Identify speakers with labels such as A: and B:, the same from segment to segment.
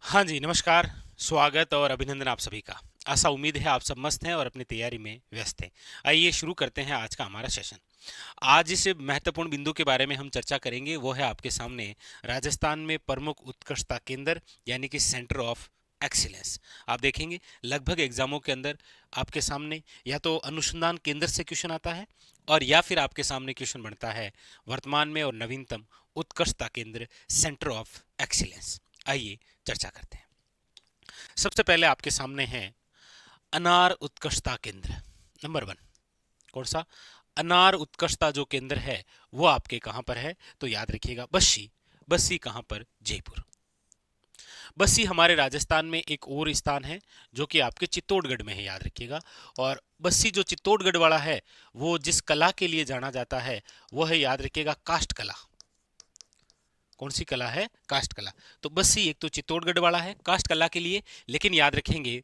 A: हाँ जी, नमस्कार। स्वागत और अभिनंदन आप सभी का। आशा उम्मीद है आप सब मस्त हैं और अपनी तैयारी में व्यस्त हैं। आइए शुरू करते हैं आज का हमारा सेशन। आज जिस महत्वपूर्ण बिंदु के बारे में हम चर्चा करेंगे वो है आपके सामने राजस्थान में प्रमुख उत्कृष्टता केंद्र यानी कि सेंटर ऑफ एक्सीलेंस। आप देखेंगे लगभग एग्जामों के अंदर आपके सामने या तो अनुसंधान केंद्र से क्वेश्चन आता है और या फिर आपके सामने क्वेश्चन बनता है वर्तमान में और नवीनतम उत्कृष्टता केंद्र सेंटर ऑफ एक्सीलेंस। आइए चर्चा करते हैं। सबसे पहले आपके सामने है अनार उत्कृष्टता केंद्र नंबर 1। कौन सा? अनार उत्कृष्टता जो केंद्र है वो आपके कहां पर है? तो याद रखिएगा बस्सी। बस्सी कहां पर? जयपुर। बस्सी हमारे राजस्थान में एक और स्थान है जो कि आपके चित्तौड़गढ़ में है, याद रखिएगा। और बस्सी जो चित्तौड़गढ़ वाला है वो जिस कला के लिए जाना जाता है वो है, याद रखिएगा, काष्ठ कला। कौन सी कला है? काष्ठ कला। तो बस्सी एक तो चित्तौड़गढ़ वाला है काष्ठ कला के लिए, लेकिन याद रखेंगे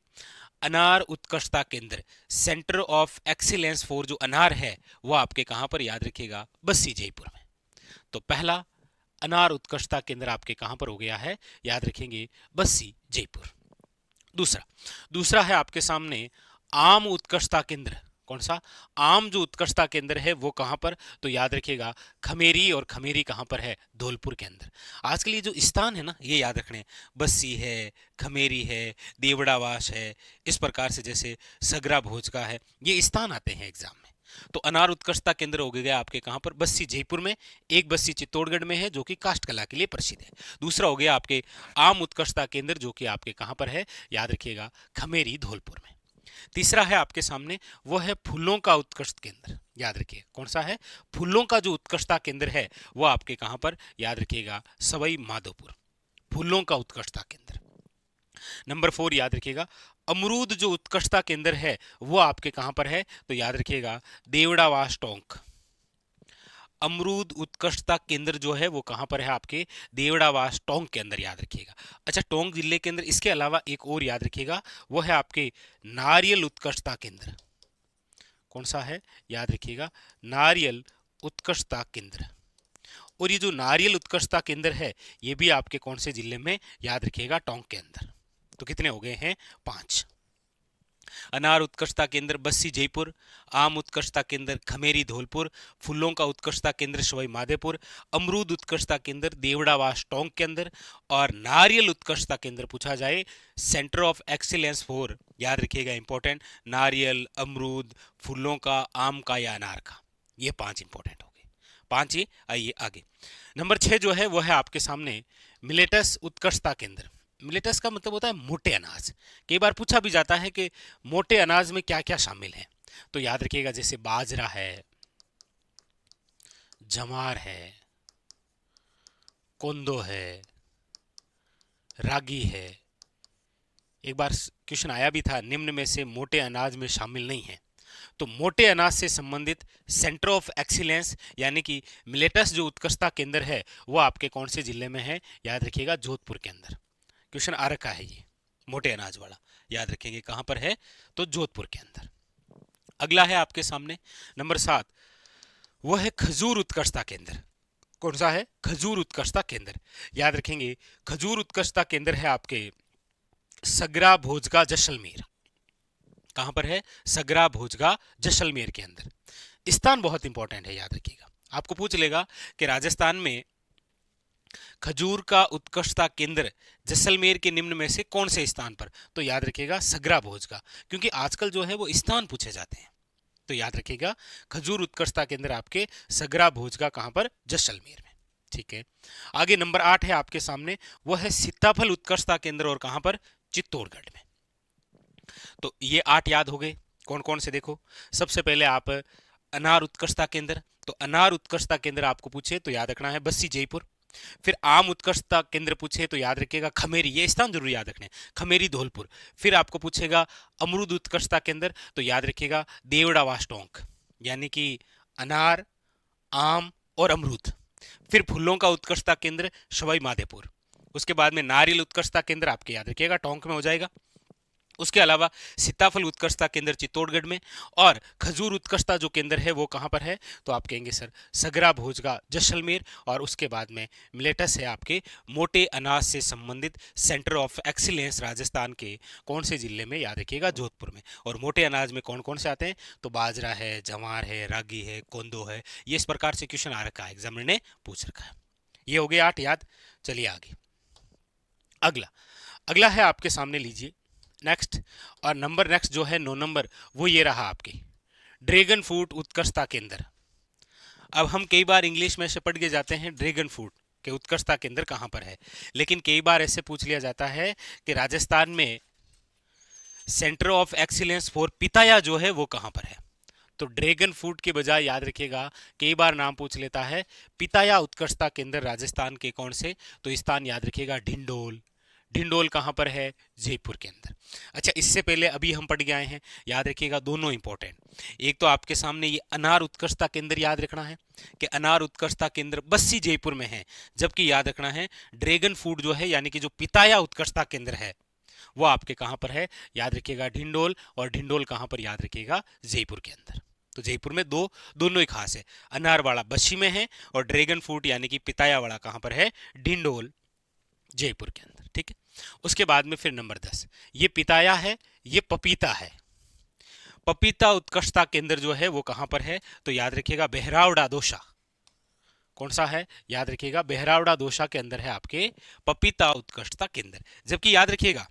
A: अनार उत्कृष्टता केंद्र सेंटर ऑफ एक्सीलेंस फॉर जो अनार है वो आपके कहां पर? याद रखिएगा बस्सी जयपुर में। तो पहला अनार उत्कृष्टता केंद्र आपके कहां पर हो गया है? याद रखेंगे बस्सी जयपुर। दूसरा दूसरा है आपके सामने आम उत्कृष्टता केंद्र। कौन सा? आम जो उत्कृष्टता केंद्र है वो कहां पर? तो याद रखिएगा खमेरी। और खमेरी कहां पर है? धौलपुर के अंदर। आजकल ये जो स्थान है ना ये याद रखने, बस्सी है, खमेरी है, देवड़ावास है, इस प्रकार से जैसे सगरा भोज का है, ये स्थान आते हैं एग्जाम में। तो अनार उत्कृष्टता केंद्र हो गया आपके कहां पर? बस्सी जयपुर में। एक बस्सी चित्तौड़गढ़ में है जो कि काष्ठ कला के लिए प्रसिद्ध है। दूसरा हो गया आपके आम उत्कृष्टता केंद्र जो कि आपके कहां पर है? याद रखिएगा खमेरी धौलपुर में। तीसरा है आपके सामने वो है फूलों का उत्कृष्ट केंद्र। याद रखिए कौन सा है? फूलों का जो उत्कृष्टता केंद्र है वो आपके कहां पर? याद रखिएगा सवाई माधोपुर। फूलों का उत्कृष्टता केंद्र। नंबर 4 याद रखिएगा अमरूद जो उत्कृष्टता केंद्र है वो आपके कहां पर है? तो याद रखिएगा देवड़ावास टोंक। अमरूद उत्कृष्टता केंद्र जो है वो कहां पर है? आपके देवड़ावास टोंक के अंदर, याद रखिएगा। अच्छा, टोंक जिले के अंदर इसके अलावा एक और याद रखिएगा वो है आपके नारियल उत्कृष्टता केंद्र। कौन सा है? याद रखिएगा नारियल उत्कृष्टता केंद्र। और ये जो नारियल उत्कृष्टता केंद्र है ये भी आपके कौन से जिले में? याद रखिएगा टोंक के अंदर। तो कितने हो गए हैं? 5। अनार उत्कृष्टता केंद्र बस्सी जयपुर, आम उत्कृष्टता केंद्र खमेरी धौलपुर, फूलों का उत्कृष्टता केंद्र सवाई माधोपुर, अमरूद उत्कृष्टता केंद्र देवड़ावास टोंक के अंदर, और नारियल उत्कृष्टता केंद्र पूछा जाए सेंटर ऑफ एक्सीलेंस फॉर, याद रखिएगा इंपॉर्टेंट, नारियल, अमरूद, फूलों का, आम का या अनार का। ये 5 इंपॉर्टेंट हो गए। 5 ये। आइए आगे। नंबर 6 जो है वो है आपके सामने मिलेटस उत्कृष्टता केंद्र। मिलेटस का मतलब होता है मोटे अनाज। कई बार पूछा भी जाता है कि मोटे अनाज में क्या क्या शामिल है। तो याद रखिएगा जैसे बाजरा है, जवार है, कोंदो है, रागी है। एक बार क्वेश्चन आया भी था निम्न में से मोटे अनाज में शामिल नहीं है। तो मोटे अनाज से संबंधित सेंटर ऑफ एक्सीलेंस यानी कि मिलेटस जो उत्कृष्टता केंद्र है वो आपके कौन से जिले में है? याद रखिएगा जोधपुर के अंदर। क्वेश्चन आ रखा है ये मोटे अनाज वाला, याद रखेंगे कहां पर है? तो जोधपुर के अंदर। अगला है आपके सामने नंबर 7, वो है खजूर उत्कृष्टता केंद्र। कौन सा है? खजूर उत्कृष्टता केंद्र। याद रखेंगे खजूर उत्कृष्टता केंद्र है आपके सगरा भोजगा जैसलमेर। कहां पर है? सगरा भोजगा जैसलमेर के अंदर। स्थान बहुत इंपॉर्टेंट है, याद रखिएगा। आपको पूछ लेगा कि राजस्थान में खजूर का उत्कृष्टता केंद्र जैसलमेर के निम्न में से कौन से स्थान पर? तो याद रखिएगा सगरा भोज का, क्योंकि आजकल जो है वो स्थान पूछे जाते हैं। तो याद रखिएगा खजूर उत्कृष्टता केंद्र आपके सगरा भोज का कहां पर? जैसलमेर में। ठीक है। आगे नंबर 8 है आपके सामने वो है सीताफल उत्कृष्टता केंद्र, और कहां पर? चित्तौड़गढ़ में। तो ये 8 याद हो गए। कौन कौन से? देखो, सबसे पहले आप अनार उत्कृष्टता केंद्र। तो अनार उत्कृष्टता केंद्र आपको पूछे तो याद रखना है बस्सी जयपुर। फिर आम उत्कृष्टता केंद्र पूछे तो याद रखिएगा खमेरी, ये स्थान जरूर याद रखने, खमेरी धौलपुर। फिर आपको पूछेगा अमरूद उत्कृष्टता केंद्र तो याद रखिएगा देवड़ावास टोंक, यानी कि अनार, आम और अमरूद। फिर फूलों का उत्कृष्टता केंद्र सवाई माधोपुर। उसके बाद में नारियल उत्कृष्टता केंद्र आपके याद रखिएगा टोंक में हो जाएगा। उसके अलावा सीताफल उत्कृष्टता केंद्र चित्तौड़गढ़ में, और खजूर उत्कृष्टता जो केंद्र है वो कहाँ पर है, तो आप कहेंगे सर सगरा भोजगा जैसलमेर। और उसके बाद में मिलेटस है आपके मोटे अनाज से संबंधित सेंटर ऑफ एक्सीलेंस राजस्थान के कौन से जिले में, याद रखिएगा जोधपुर में। और मोटे अनाज में कौन कौन से आते हैं, तो बाजरा है, जवार है, रागी है, कोंदो है। ये इस प्रकार से क्वेश्चन आ रखा है, एग्जामिनर ने पूछ रखा है। ये हो गए 8 याद। चलिए आगे, अगला अगला है आपके सामने, लीजिए नेक्स्ट। और नंबर नेक्स्ट जो है 9 नंबर, वो ये रहा आपके ड्रैगन फ्रूट उत्कृष्टता केंद्र। अब हम कई बार इंग्लिश में से पढ़ के जाते हैं ड्रैगन फ्रूट के उत्कृष्टता केंद्र कहाँ पर है, लेकिन कई बार ऐसे पूछ लिया जाता है कि राजस्थान में सेंटर ऑफ एक्सीलेंस फॉर पिताया जो है वो कहाँ पर है। तो ड्रैगन फ्रूट के बजाय याद रखिएगा, कई बार नाम पूछ लेता है पिताया उत्कृष्टता केंद्र राजस्थान के कौन से, तो स्थान याद रखिएगा ढिंडोल। ढिंडोल कहाँ पर है, जयपुर के अंदर। अच्छा, इससे पहले अभी हम पढ़ के आए हैं, याद रखिएगा दोनों इंपॉर्टेंट। एक तो आपके सामने ये अनार उत्कृष्टता केंद्र याद रखना है कि अनार उत्कृष्टता केंद्र बस्सी जयपुर में है, जबकि याद रखना है ड्रैगन फ्रूट जो है यानी कि जो पिताया उत्कृष्टता केंद्र है वो आपके कहाँ पर है, याद रखिएगा ढिंडोल। और ढिंडोल कहाँ पर, याद रखिएगा जयपुर के अंदर। तो जयपुर में दोनों ही खास है, अनार वाला बस्सी में है और ड्रैगन फ्रूट यानी कि पिताया वाला कहाँ पर है, ढिंडोल जयपुर के अंदर। ठीक है, उसके बाद में फिर नंबर 10, ये पिताया है, ये पपीता है। पपीता उत्कृष्टता केंद्र जो है वो कहां पर है, तो याद रखिएगा बहरावड़ा दोसा। कौन सा है, याद रखिएगा बहरावड़ा दोसा के अंदर है आपके पपीता उत्कृष्टता केंद्र। जबकि याद रखिएगा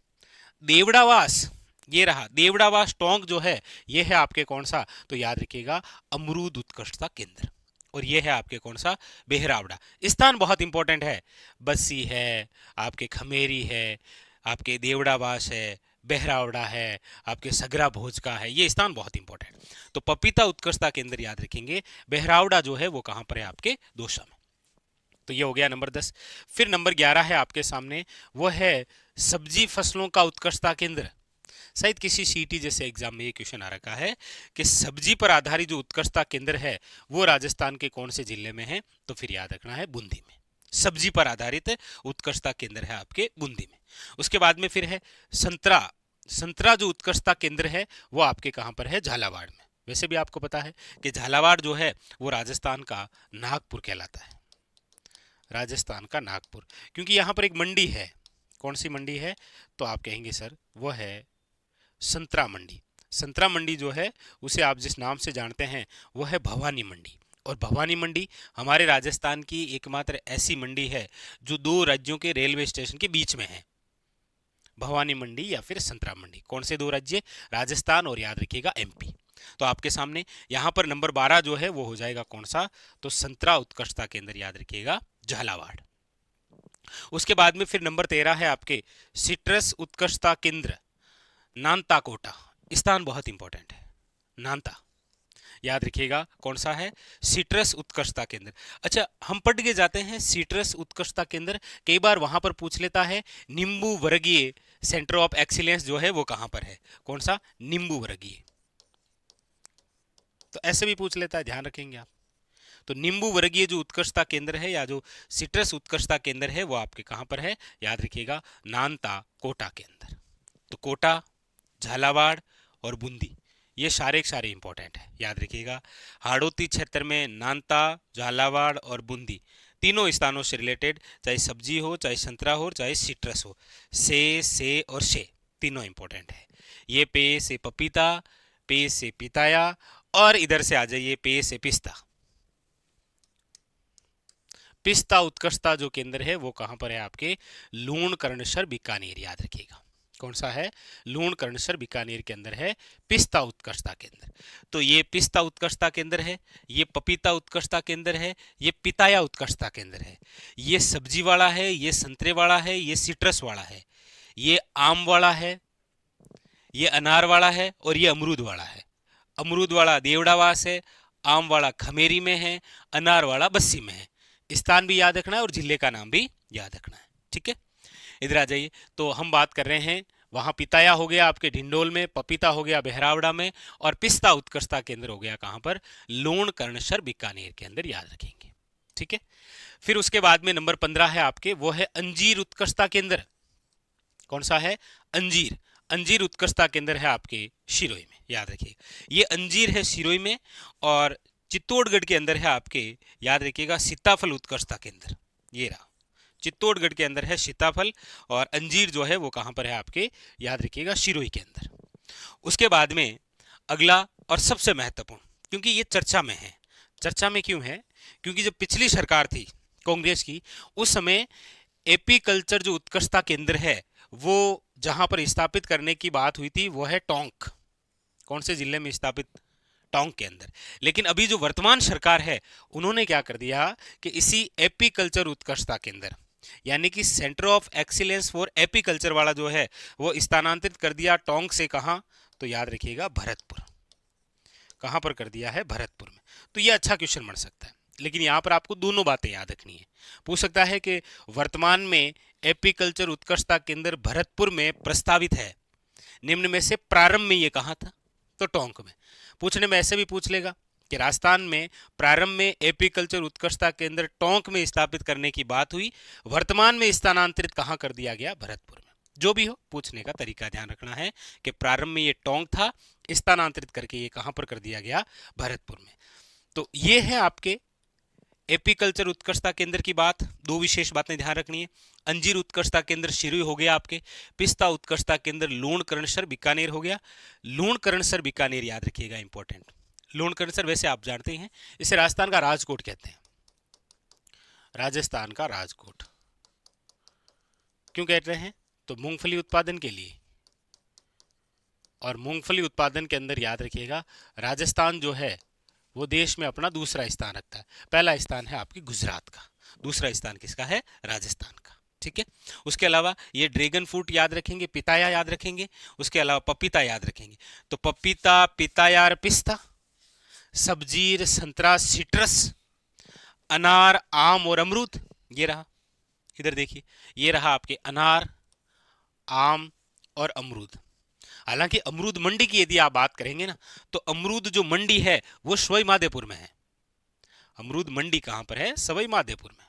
A: देवड़ावास, ये रहा देवड़ावास टोंक जो है ये है आपके कौन सा, तो याद रखिएगा अमरूद उत्कृष्टता केंद्र। और ये है आपके कौन सा, बेहरावड़ा। स्थान बहुत इंपॉर्टेंट है, बस्सी है, आपके खमेरी है, आपके देवड़ावास है, बहरावड़ा है, आपके सगरा भोज का है, ये स्थान बहुत इंपॉर्टेंट। तो पपीता उत्कृष्टता केंद्र याद रखेंगे, बहरावड़ा जो है वो कहां पर है, आपके दोसा में। तो ये हो गया नंबर 10। फिर नंबर 11 है आपके सामने, वो है सब्जी फसलों का उत्कृष्टता केंद्र। शायद किसी सीटी जैसे एग्जाम में ये क्वेश्चन आ रखा है कि सब्जी पर आधारित जो उत्कृष्टता केंद्र है वो राजस्थान के कौन से जिले में है, तो फिर याद रखना है बूंदी में। सब्जी पर आधारित उत्कृष्टता केंद्र है आपके बूंदी में। उसके बाद में फिर है संतरा। संतरा जो उत्कृष्टता केंद्र है वो आपके कहां पर है, झालावाड़ में। वैसे भी आपको पता है कि झालावाड़ जो है वो राजस्थान का नागपुर कहलाता है, राजस्थान का नागपुर, क्योंकि यहां पर एक मंडी है। कौन सी मंडी है, तो आप कहेंगे सर वो है संतरा मंडी। संतरा मंडी जो है उसे आप जिस नाम से जानते हैं वो है भवानी मंडी। और भवानी मंडी हमारे राजस्थान की एकमात्र ऐसी मंडी है जो 2 राज्यों के रेलवे स्टेशन के बीच में है, भवानी मंडी या फिर संतरा मंडी। कौन से 2 राज्य, राजस्थान और याद रखिएगा एमपी। तो आपके सामने यहां पर नंबर 12 जो है वो हो जाएगा कौन सा, तो संतरा उत्कृष्टता केंद्र याद रखिएगा झालावाड़। उसके बाद में फिर नंबर 13 है आपके सिट्रस उत्कृष्टता केंद्र नानता कोटा। स्थान बहुत इंपॉर्टेंट है, नानता याद रखिएगा कौन सा है, सिट्रस उत्कृष्टता केंद्र। अच्छा, हम पढ़ के जाते हैं सिट्रस उत्कृष्टता केंद्र, कई बार वहां पर पूछ लेता है नींबू वर्गीय सेंटर ऑफ एक्सीलेंस जो है वो कहां पर है, कौन सा, नींबू वर्गीय। तो ऐसे भी पूछ लेता है, ध्यान रखेंगे आप। तो नींबू वर्गीय जो उत्कृष्टता केंद्र है या जो सिट्रस उत्कृष्टता केंद्र है वो आपके कहां पर है, याद रखिएगा नानता कोटा के अंदर। तो कोटा, झालावाड़ और बूंदी ये सारे इंपॉर्टेंट है, याद रखिएगा। हाड़ौती क्षेत्र में नानता, झालावाड़ और बूंदी तीनों स्थानों से रिलेटेड, चाहे सब्जी हो, चाहे संतरा हो, चाहे सिट्रस हो, से और शे तीनों इंपॉर्टेंट है। ये पे से पपीता, पे से पिताया, और इधर से आ जाइए पे से पिस्ता। पिस्ता उत्कृष्टता जो केंद्र है वो कहां पर है, आपके लूण कर्णसर बीकानेर, याद रखिएगा। कौन सा है, लूण कर्णसर बीकानेर के अंदर है पिस्ता उत्कृष्टता केंद्र। तो ये पिस्ता उत्कृष्टता केंद्र है, ये पपीता उत्कृष्टता केंद्र है, ये पिताया उत्कृष्टता केंद्र है, ये सब्जी वाला है, ये संतरे वाला है, ये सिट्रस वाला है, ये आम वाला है, ये अनार वाला है और ये अमरूद वाला है। अमरूद वाला देवड़ावास है, आम वाला खमेरी में है, अनार वाला बस्सी में है। स्थान भी याद रखना है और जिले का नाम भी याद रखना है। ठीक है, इधर आ जाइए। तो हम बात कर रहे हैं, वहां पिताया हो गया आपके ढिंडोल में, पपीता हो गया बहरावड़ा में, और पिस्ता उत्कृष्टता केंद्र हो गया कहां पर, लोण कर्णसर बीकानेर के अंदर, याद रखेंगे। ठीक है, फिर उसके बाद में नंबर 15 है आपके, वो है अंजीर उत्कृष्टता केंद्र। कौन सा है, अंजीर। अंजीर उत्कृष्टता केंद्र है आपके सिरोही में, याद रखिएगा। ये अंजीर है सिरोही में, और चित्तौड़गढ़ के अंदर है आपके, याद रखिएगा, सीताफल उत्कृष्टता केंद्र। ये रहा, चित्तौड़गढ़ के अंदर है सीताफल, और अंजीर जो है वो कहां पर है आपके, याद रखिएगा, सिरोही के अंदर। उसके बाद में अगला और सबसे महत्वपूर्ण, क्योंकि ये चर्चा में है। चर्चा में क्यों है? क्योंकि जब पिछली सरकार थी कांग्रेस की, उस समय एपी कल्चर जो उत्कृष्टता केंद्र है वो जहां पर स्थापित करने की बात हुई थी वो है टोंक। कौन से जिले में स्थापित? टोंक के अंदर। लेकिन अभी जो वर्तमान सरकार है उन्होंने क्या कर दिया कि इसी एपी कल्चर उत्कृष्टता केंद्र, यानी कि centre of excellence for AP culture वाला जो है वो स्थानांतरित कर दिया टोंक से। कहां? तो याद रखिएगा, भरतपुर। कहां पर कर दिया है? भरतपुर में। तो ये अच्छा क्वेश्चन बन सकता है, लेकिन यहां पर आपको दोनों बातें याद रखनी है। पूछ सकता है कि वर्तमान में एपीकल्चर उत्कृष्टता केंद्र भरतपुर में प्रस्तावित है, निम्न में से प्रारंभ में ये कहां था? तो टोंक में। पूछने में ऐसे भी पूछ लेगा कि राजस्थान में प्रारंभ में एपीकल्चर उत्कृष्टता केंद्र टोंक में स्थापित करने की बात हुई, वर्तमान में स्थानांतरित कहां कर दिया गया? भरतपुर में। जो भी हो, पूछने का तरीका ध्यान रखना है कि प्रारंभ में ये टोंक था, स्थानांतरित करके ये कहां पर कर दिया गया? भरतपुर में। तो ये है आपके एपीकल्चर उत्कृष्टता केंद्र की बात। दो विशेष बातें ध्यान रखनी है। अंजीर उत्कृष्टता केंद्र सिरोही हो गया आपके, पिस्ता उत्कृष्टता केंद्र लूणकरणसर बीकानेर हो गया। लूणकरणसर बीकानेर याद रखिएगा, इंपॉर्टेंट। लूणकरणसर वैसे आप जानते ही हैं, इसे राजस्थान का राजकोट कहते हैं। राजस्थान का राजकोट क्यों कहते हैं? तो मूंगफली उत्पादन के लिए, और मूंगफली उत्पादन के अंदर याद रखिएगा राजस्थान जो है वो देश में अपना दूसरा स्थान रखता है। पहला स्थान है आपकी गुजरात का, दूसरा स्थान किसका है? राजस्थान का। ठीक है। उसके अलावा ये ड्रैगन फ्रूट याद रखेंगे, पिताया याद रखेंगे, उसके अलावा पपीता याद रखेंगे। तो पपीता, पिताया और पिस्ता, सब्जीर, संतरा, सिट्रस, अनार, आम और अमरूद। ये रहा, इधर देखिए, ये रहा आपके अनार, आम और अमरूद। हालांकि अमरूद मंडी की यदि आप बात करेंगे ना, तो अमरूद जो मंडी है वो सवाई माधोपुर में है। अमरूद मंडी कहां पर है? सवाई माधोपुर में।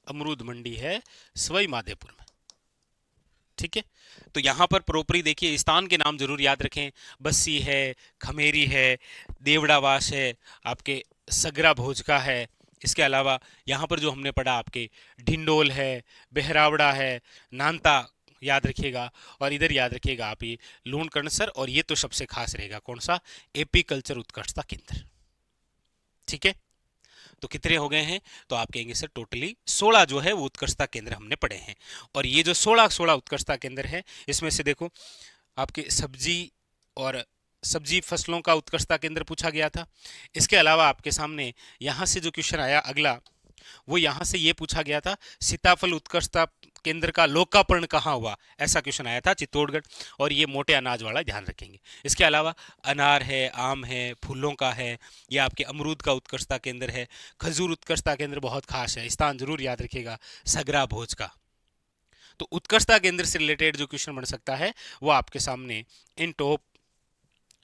A: अमरूद मंडी है सवाई माधोपुर में। ठीक है। तो यहां पर प्रोपरी देखिए, स्थान के नाम जरूर याद रखें। बस्सी है, खमेरी है, देवड़ावास है, आपके सगरा भोजका है। इसके अलावा यहां पर जो हमने पढ़ा आपके ढिंडोल है, बहरावड़ा है, नानता याद रखिएगा, और इधर याद रखिएगा आप ये लूणकरणसर, और ये तो सबसे खास रहेगा कौन सा? एपीकल्चर उत्कृष्टता केंद्र। ठीक है। तो कितने हो गए हैं? तो आप कहेंगे सर टोटली 16 जो है वो उत्कृष्टता केंद्र हमने पढ़े हैं। और ये जो 16 उत्कृष्टता केंद्र है, इसमें से देखो आपके सब्जी और सब्जी फसलों का उत्कृष्टता केंद्र पूछा गया था। इसके अलावा आपके सामने यहां से जो क्वेश्चन आया अगला, वो यहां से ये पूछा गया था, सीताफल उत्कृष्टता केंद्र का लोकार्पण कहाँ हुआ? ऐसा क्वेश्चन आया था, चित्तौड़गढ़। और ये मोटे अनाज वाला ध्यान रखेंगे। इसके अलावा अनार है, आम है, फूलों का है, ये आपके अमरूद का उत्कृष्टता केंद्र है। खजूर उत्कृष्टता केंद्र बहुत खास है, स्थान जरूर याद रखिएगा, सगरा भोज का। तो उत्कृष्टता केंद्र से रिलेटेड जो क्वेश्चन बन सकता है वो आपके सामने इन टॉप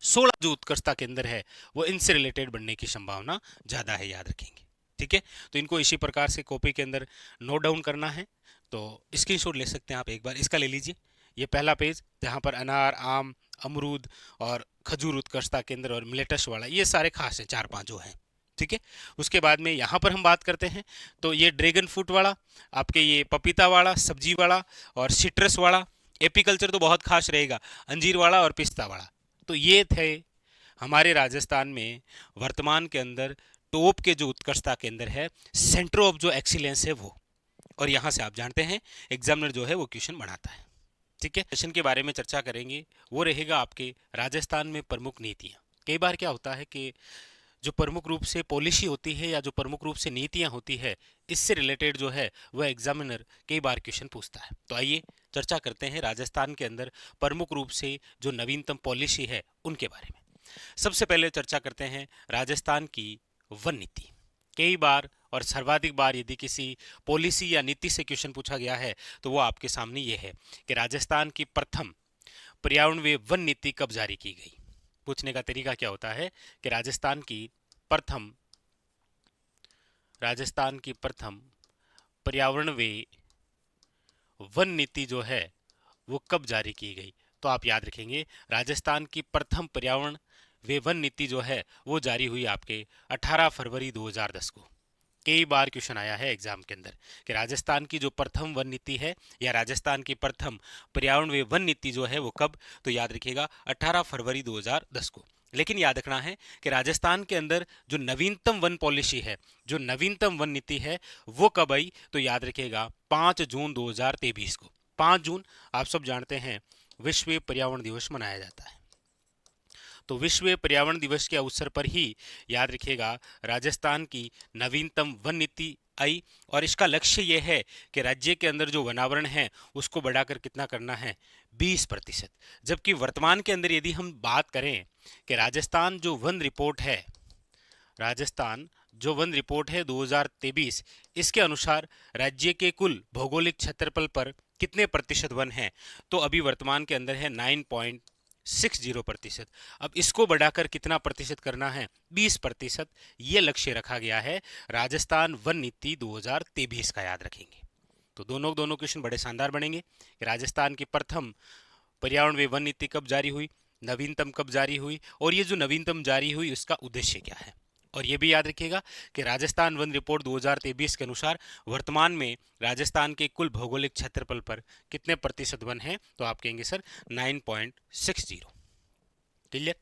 A: 16 जो उत्कृष्टता केंद्र है वो इनसे रिलेटेड बनने की संभावना ज्यादा है, याद रखेंगे। ठीक है। तो इनको इसी प्रकार से कॉपी के अंदर नोट डाउन करना है। तो स्क्रीनशॉट ले सकते हैं आप, एक बार इसका ले लीजिए। ये पहला पेज जहाँ पर अनार, आम, अमरूद और खजूर उत्कृष्टता केंद्र और मिलेटस वाला, ये सारे खास हैं, 4-5 जो हैं। ठीक है। उसके बाद में यहाँ पर हम बात करते हैं, तो ये ड्रैगन फ्रूट वाला, आपके ये पपीता वाला, सब्जी वाला और सिट्रस वाला। एपीकल्चर तो बहुत खास रहेगा, अंजीर वाला और पिस्ता वाला। तो ये थे हमारे राजस्थान में वर्तमान के अंदर टॉप के जो उत्कृष्टता केंद्र है, सेंटर ऑफ जो एक्सीलेंस है वो। और यहाँ से आप जानते हैं एग्जामिनर जो है वो क्वेश्चन बनाता है। ठीक है। सेशन के बारे में चर्चा करेंगे, वो रहेगा आपके राजस्थान में प्रमुख नीतियाँ। कई बार क्या होता है कि जो प्रमुख रूप से पॉलिसी होती है या जो प्रमुख रूप से नीतियाँ होती है, इससे रिलेटेड जो है वह एग्जामिनर कई बार क्वेश्चन पूछता है। तो आइए चर्चा करते हैं राजस्थान के अंदर प्रमुख रूप से जो नवीनतम पॉलिसी है उनके बारे में। सबसे पहले चर्चा करते हैं राजस्थान की वन नीति। कई बार और सर्वाधिक बार यदि किसी पॉलिसी या नीति से क्वेश्चन पूछा गया है तो वो आपके सामने ये है कि राजस्थान की प्रथम पर्यावरण व वन नीति कब जारी की गई। पूछने का तरीका क्या होता है कि राजस्थान की प्रथम पर्यावरण व वन नीति जो है वो कब जारी की गई? तो आप याद रखेंगे राजस्थान की प्रथम पर्यावरण वे वन नीति जो है वो जारी हुई आपके 18 फरवरी 2010 को। कई बार क्वेश्चन आया है एग्जाम के अंदर कि राजस्थान की जो प्रथम वन नीति है या राजस्थान की प्रथम पर्यावरण व वन नीति जो है वो कब? तो याद रखिएगा 18 फरवरी 2010 को। लेकिन याद रखना है कि राजस्थान के अंदर जो नवीनतम वन पॉलिसी है, जो नवीनतम वन नीति है वो कब आई? तो याद रखिएगा 5 जून 2023 को। 5 जून आप सब जानते हैं विश्व पर्यावरण दिवस मनाया जाता है। तो विश्व पर्यावरण दिवस के अवसर पर ही याद रखिएगा राजस्थान की नवीनतम वन नीति आई और इसका लक्ष्य यह है कि राज्य के अंदर जो वनावरण है उसको बढ़ाकर कितना करना है? 20%। जबकि वर्तमान के अंदर यदि हम बात करें कि राजस्थान जो वन रिपोर्ट है, राजस्थान जो वन रिपोर्ट है 2023, इसके अनुसार राज्य के कुल भौगोलिक क्षेत्रफल पर कितने प्रतिशत वन है? तो अभी वर्तमान के अंदर है 9.60%। अब इसको बढ़ाकर कितना प्रतिशत करना है? 20%। ये लक्ष्य रखा गया है राजस्थान वन नीति 2023 का, याद रखेंगे। तो दोनों क्वेश्चन बड़े शानदार बनेंगे कि राजस्थान की प्रथम पर्यावरण व वन नीति कब जारी हुई, नवीनतम कब जारी हुई और ये जो नवीनतम जारी हुई उसका उद्देश्य क्या है। और ये भी याद रखिएगा कि राजस्थान वन रिपोर्ट 2023 के अनुसार वर्तमान में राजस्थान के कुल भौगोलिक क्षेत्रफल पर कितने प्रतिशत वन है? तो आप कहेंगे सर 9.60। क्लियर?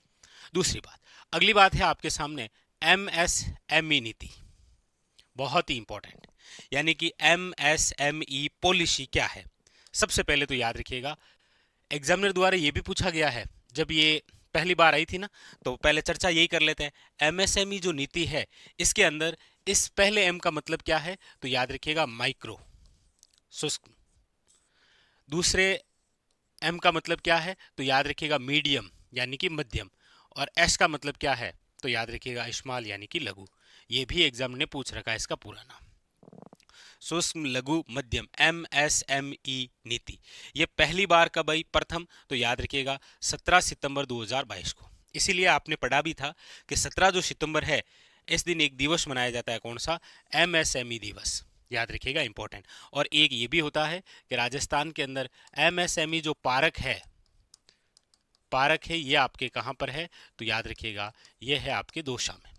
A: दूसरी बात, अगली बात है आपके सामने MSME नीति, बहुत ही इंपॉर्टेंट। यानी कि MSME पॉलिसी क्या है? सबसे पहले तो याद रखिएगा एग्जामिनर द्वारा ये भी पूछा गया है, जब ये पहली बार आई थी ना, तो पहले चर्चा यही कर लेते हैं। MSME जो नीति है इसके अंदर इस पहले M का मतलब क्या है? तो याद रखिएगा माइक्रो, सूक्ष्म। दूसरे M का मतलब क्या है? तो याद रखिएगा मीडियम यानी कि मध्यम। और S का मतलब क्या है? तो याद रखिएगा स्मॉल यानी कि लघु। ये भी एग्जाम ने पूछ रखा है इसका पूरा नाम, सूक्ष्म लघु मध्यम, MSME नीति। ये पहली बार कब आई? प्रथम, तो याद रखिएगा 17 सितंबर 2022 को। इसीलिए आपने पढ़ा भी था कि 17 जो सितंबर है इस दिन एक दिवस मनाया जाता है, कौन सा? MSME दिवस, याद रखिएगा, इंपॉर्टेंट। और एक ये भी होता है कि राजस्थान के अंदर MSME जो पार्क है, ये आपके कहाँ पर है? तो याद रखिएगा ये है आपके दौसा में।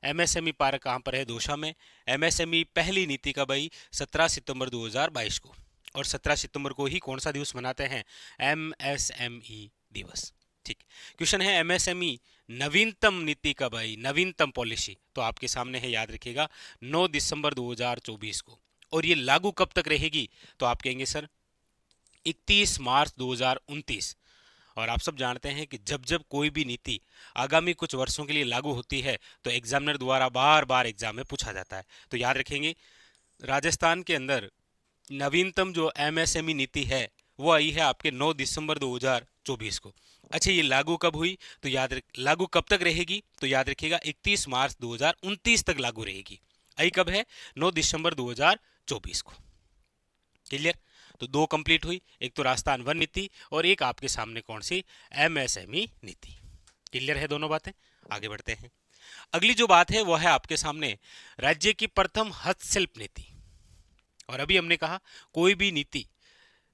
A: MSME पार्क कहाँ पर है? दौसा में। MSME पहली नीति कब आई? 17 सितंबर 2022 को। और 17 सितंबर को ही कौन सा दिवस मनाते हैं? MSME दिवस। ठीक। क्वेश्चन है MSME नवीनतम नीति कब आई? नवीनतम पॉलिसी तो आपके सामने है, याद रखिएगा 9 दिसंबर 2024 को। और ये लागू कब तक रहेगी? तो आप कहेंगे सर 31 मार्च 2029। और आप सब जानते हैं कि जब जब कोई भी नीति आगामी कुछ वर्षों के लिए लागू होती है तो एग्जामिनर द्वारा बार बार एग्जाम में पूछा जाता है। तो याद रखेंगे राजस्थान के अंदर नवीनतम जो MSME नीति है वो आई है आपके 9 दिसंबर 2024 को। अच्छा, ये लागू कब हुई? तो लागू कब तक रहेगी? तो याद रखिएगा 31 मार्च 2029 तक लागू रहेगी। आई कब है? 9 दिसंबर 2024 को। क्लियर? तो दो कंप्लीट हुई, एक तो राजस्थान वन नीति और एक आपके सामने कौन सी? MSME नीति। क्लियर है दोनों बातें? आगे बढ़ते हैं। अगली जो बात है वो है आपके सामने राज्य की प्रथम हस्तशिल्प नीति। और अभी हमने कहा कोई भी नीति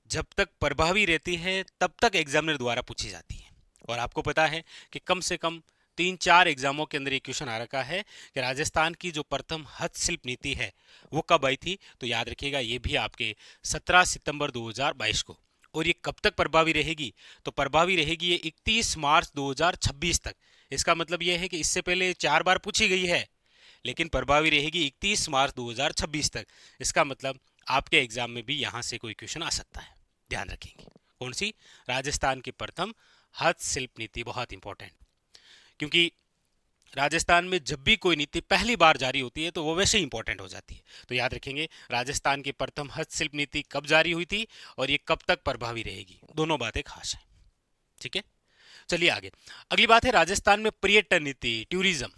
A: जब तक प्रभावी रहती है तब तक एग्जामिनर द्वारा पूछी जाती है। और आपको पता है कि कम से कम 3-4 एग्जामों के अंदर ये क्वेश्चन आ रखा है कि राजस्थान की जो प्रथम हस्तशिल्प नीति है वो कब आई थी? तो याद रखिएगा ये भी आपके 17 सितंबर 2022 को। और ये कब तक प्रभावी रहेगी? तो प्रभावी रहेगी ये 31 मार्च 2026 तक। इसका मतलब ये है कि इससे पहले 4 बार पूछी गई है लेकिन प्रभावी रहेगी 31 मार्च 2026 तक। इसका मतलब आपके एग्जाम में भी यहाँ से कोई क्वेश्चन आ सकता है, ध्यान रखेंगे। कौन सी? राजस्थान की प्रथम हस्तशिल्प नीति, बहुत इंपॉर्टेंट। क्योंकि राजस्थान में जब भी कोई नीति पहली बार जारी होती है तो वो वैसे ही इंपॉर्टेंट हो जाती है। तो याद रखेंगे राजस्थान की प्रथम हस्तशिल्प नीति कब जारी हुई थी और ये कब तक प्रभावी रहेगी। दोनों बातें खास हैं। ठीक है, चलिए आगे। अगली बात है राजस्थान में पर्यटन नीति, टूरिज्म।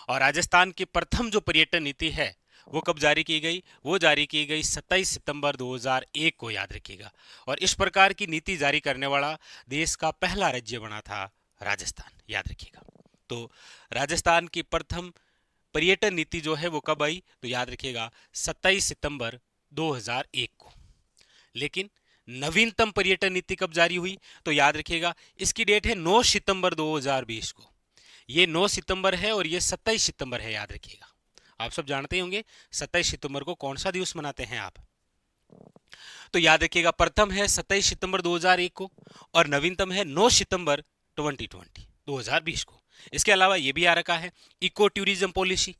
A: और राजस्थान की प्रथम जो पर्यटन नीति है वो कब जारी की गई? वो जारी की गई 27 सितंबर 2001 को, याद रखिएगा। और इस प्रकार की नीति जारी करने वाला देश का पहला राज्य बना था राजस्थान, याद रखिएगा। तो राजस्थान की प्रथम पर्यटन नीति जो है वो कब आई? तो याद रखिएगा 27 सितंबर 2001 को। लेकिन नवीनतम पर्यटन नीति कब जारी हुई? तो याद रखिएगा इसकी डेट है 9 सितंबर 2020 को। ये 9 सितंबर है और ये 27 सितंबर है, याद रखिएगा। आप सब जानते होंगे 27 सितंबर को कौन सा दिवस मनाते हैं आप? तो याद रखिएगा प्रथम है 27 सितंबर 2001 को और नवीनतम है 9 सितंबर 2020 को। इसके अलावा ये भी आ रखा है eco tourism policy.